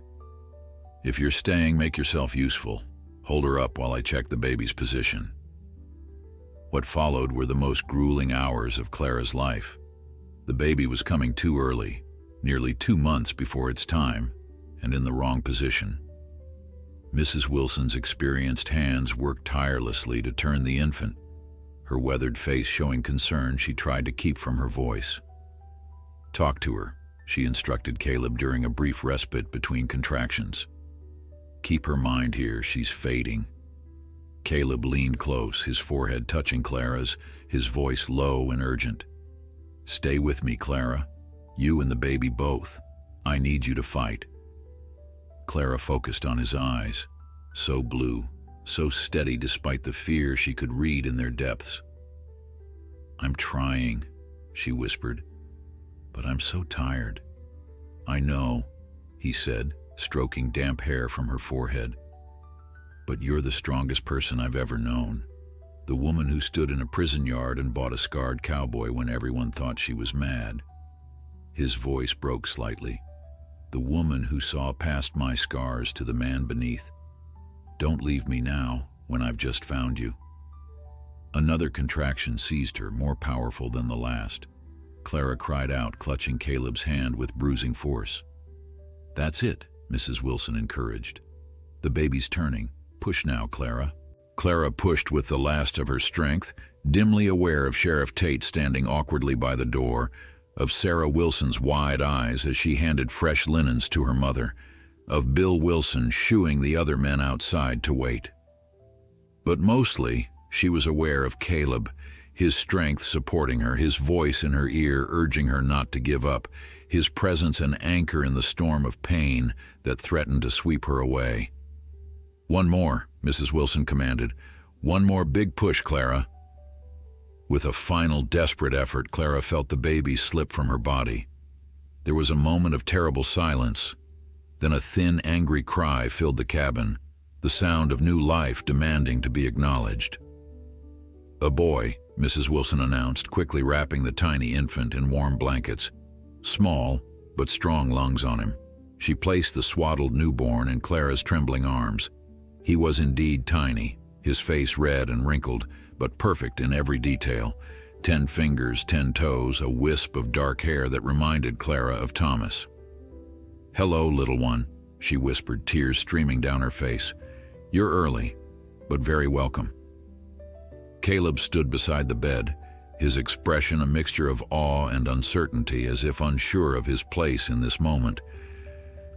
"If you're staying, make yourself useful. Hold her up while I check the baby's position." What followed were the most grueling hours of Clara's life. The baby was coming too early, nearly 2 months before its time, and in the wrong position. Mrs. Wilson's experienced hands worked tirelessly to turn the infant, her weathered face showing concern she tried to keep from her voice. "Talk to her," she instructed Caleb during a brief respite between contractions. "Keep her mind here, she's fading." Caleb leaned close, his forehead touching Clara's, his voice low and urgent. "Stay with me, Clara. You and the baby both. I need you to fight." Clara focused on his eyes, so blue, so steady despite the fear she could read in their depths. "I'm trying," she whispered, "but I'm so tired." "I know," he said, stroking damp hair from her forehead. "But you're the strongest person I've ever known. The woman who stood in a prison yard and bought a scarred cowboy when everyone thought she was mad." His voice broke slightly. "The woman who saw past my scars to the man beneath. Don't leave me now, when I've just found you." Another contraction seized her, more powerful than the last. Clara cried out, clutching Caleb's hand with bruising force. "That's it," Mrs. Wilson encouraged. "The baby's turning. Push now, Clara." Clara pushed with the last of her strength, dimly aware of Sheriff Tate standing awkwardly by the door, of Sarah Wilson's wide eyes as she handed fresh linens to her mother, of Bill Wilson shooing the other men outside to wait. But mostly, she was aware of Caleb, his strength supporting her, his voice in her ear urging her not to give up, his presence an anchor in the storm of pain that threatened to sweep her away. "One more," Mrs. Wilson commanded. "One more big push, Clara." With a final desperate effort, Clara felt the baby slip from her body. There was a moment of terrible silence. Then a thin, angry cry filled the cabin, the sound of new life demanding to be acknowledged. "A boy," Mrs. Wilson announced, quickly wrapping the tiny infant in warm blankets. Small, but strong lungs on him. She placed the swaddled newborn in Clara's trembling arms. He was indeed tiny, his face red and wrinkled, but perfect in every detail. 10 fingers, 10 toes, a wisp of dark hair that reminded Clara of Thomas. "Hello, little one," she whispered, tears streaming down her face. "You're early, but very welcome." Caleb stood beside the bed, his expression a mixture of awe and uncertainty, as if unsure of his place in this moment.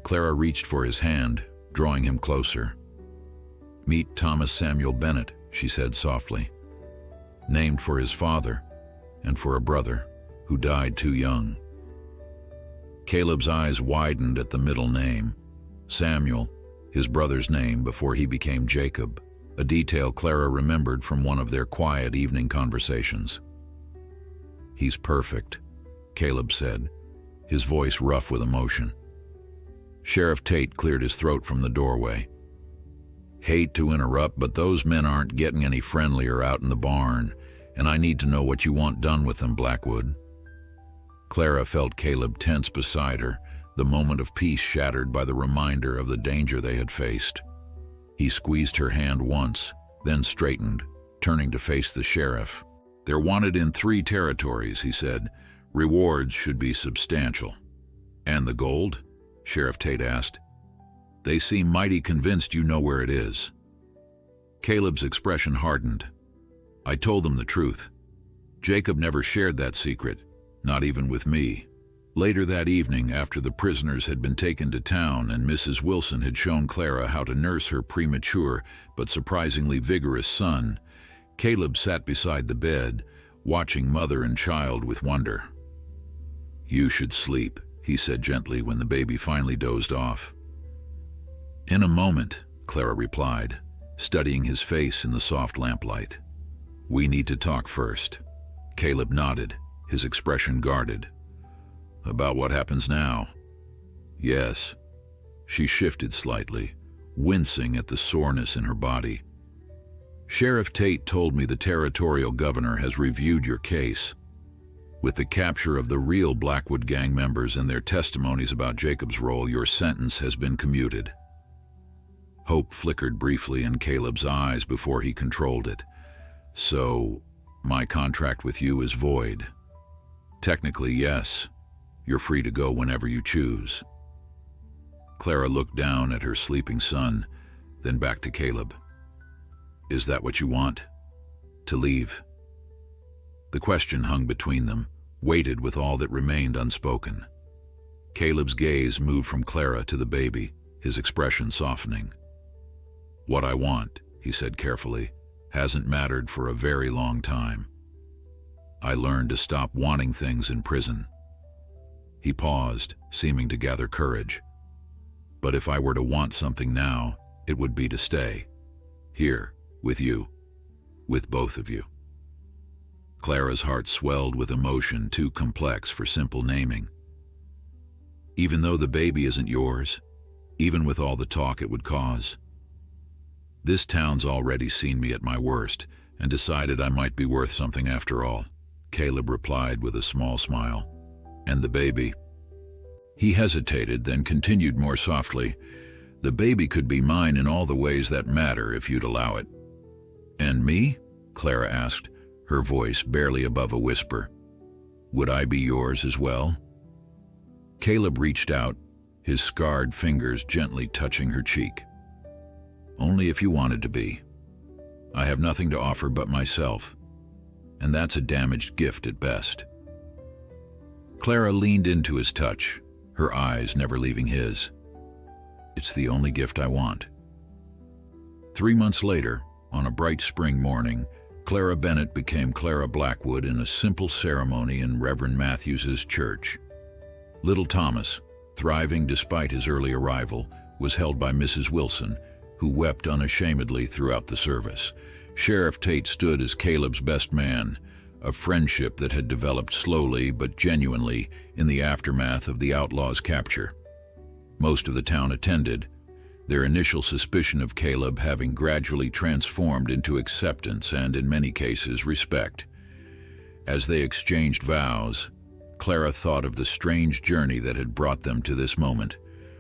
Clara reached for his hand, drawing him closer. "Meet Thomas Samuel Bennett," she said softly. "Named for his father and for a brother who died too young." Caleb's eyes widened at the middle name. Samuel, his brother's name before he became Jacob, a detail Clara remembered from one of their quiet evening conversations. "He's perfect," Caleb said, his voice rough with emotion. Sheriff Tate cleared his throat from the doorway. "Hate to interrupt, but those men aren't getting any friendlier out in the barn, and I need to know what you want done with them, Blackwood." Clara felt Caleb tense beside her, the moment of peace shattered by the reminder of the danger they had faced. He squeezed her hand once, then straightened, turning to face the sheriff. "They're wanted in 3 territories," he said. "Rewards should be substantial." "And the gold?" Sheriff Tate asked. "They seem mighty convinced you know where it is." Caleb's expression hardened. "I told them the truth. Jacob never shared that secret, not even with me. Later that evening, after the prisoners had been taken to town and Mrs. Wilson had shown Clara how to nurse her premature but surprisingly vigorous son, Caleb sat beside the bed, watching mother and child with wonder. "You should sleep," he said gently when the baby finally dozed off. "In a moment," Clara replied, studying his face in the soft lamplight. "We need to talk first." Caleb nodded, his expression guarded. "About what happens now?" "Yes." She shifted slightly, wincing at the soreness in her body. "Sheriff Tate told me the territorial governor has reviewed your case. With the capture of the real Blackwood gang members and their testimonies about Jacob's role, your sentence has been commuted." Hope flickered briefly in Caleb's eyes before he controlled it. "So, my contract with you is void?" "Technically, yes. You're free to go whenever you choose." Clara looked down at her sleeping son, then back to Caleb. "Is that what you want? To leave?" The question hung between them, weighted with all that remained unspoken. Caleb's gaze moved from Clara to the baby, his expression softening. "What I want," he said carefully, "hasn't mattered for a very long time. I learned to stop wanting things in prison." He paused, seeming to gather courage. "But if I were to want something now, it would be to stay. Here, with you. With both of you." Clara's heart swelled with emotion too complex for simple naming. "Even though the baby isn't yours? Even with all the talk it would cause?" "This town's already seen me at my worst and decided I might be worth something after all," Caleb replied with a small smile. "And the baby?" He hesitated, then continued more softly. "The baby could be mine in all the ways that matter if you'd allow it." "And me?" Clara asked, her voice barely above a whisper. "Would I be yours as well?" Caleb reached out, his scarred fingers gently touching her cheek. "Only if you wanted to be. I have nothing to offer but myself, and that's a damaged gift at best." Clara leaned into his touch, her eyes never leaving his. "It's the only gift I want." 3 months later, on a bright spring morning, Clara Bennett became Clara Blackwood in a simple ceremony in Reverend Matthews's church. Little Thomas, thriving despite his early arrival, was held by Mrs. Wilson, who wept unashamedly throughout the service. Sheriff Tate stood as Caleb's best man, a friendship that had developed slowly but genuinely in the aftermath of the outlaws' capture. Most of the town attended, their initial suspicion of Caleb having gradually transformed into acceptance and, in many cases, respect. As they exchanged vows, Clara thought of the strange journey that had brought them to this moment,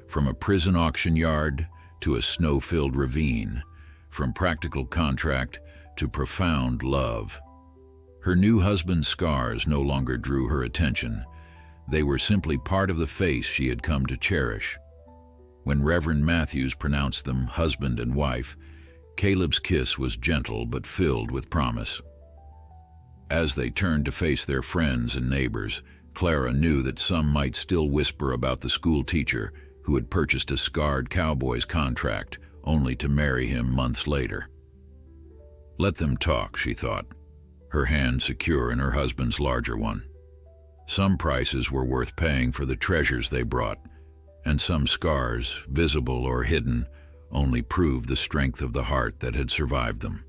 from a prison auction yard to a snow-filled ravine, from practical contract to profound love. Her new husband's scars no longer drew her attention. They were simply part of the face she had come to cherish. When Reverend Matthews pronounced them husband and wife, Caleb's kiss was gentle but filled with promise. As they turned to face their friends and neighbors, Clara knew that some might still whisper about the school teacher who had purchased a scarred cowboy's contract only to marry him months later. Let them talk, she thought, her hand secure in her husband's larger one. Some prices were worth paying for the treasures they brought, and some scars, visible or hidden, only proved the strength of the heart that had survived them.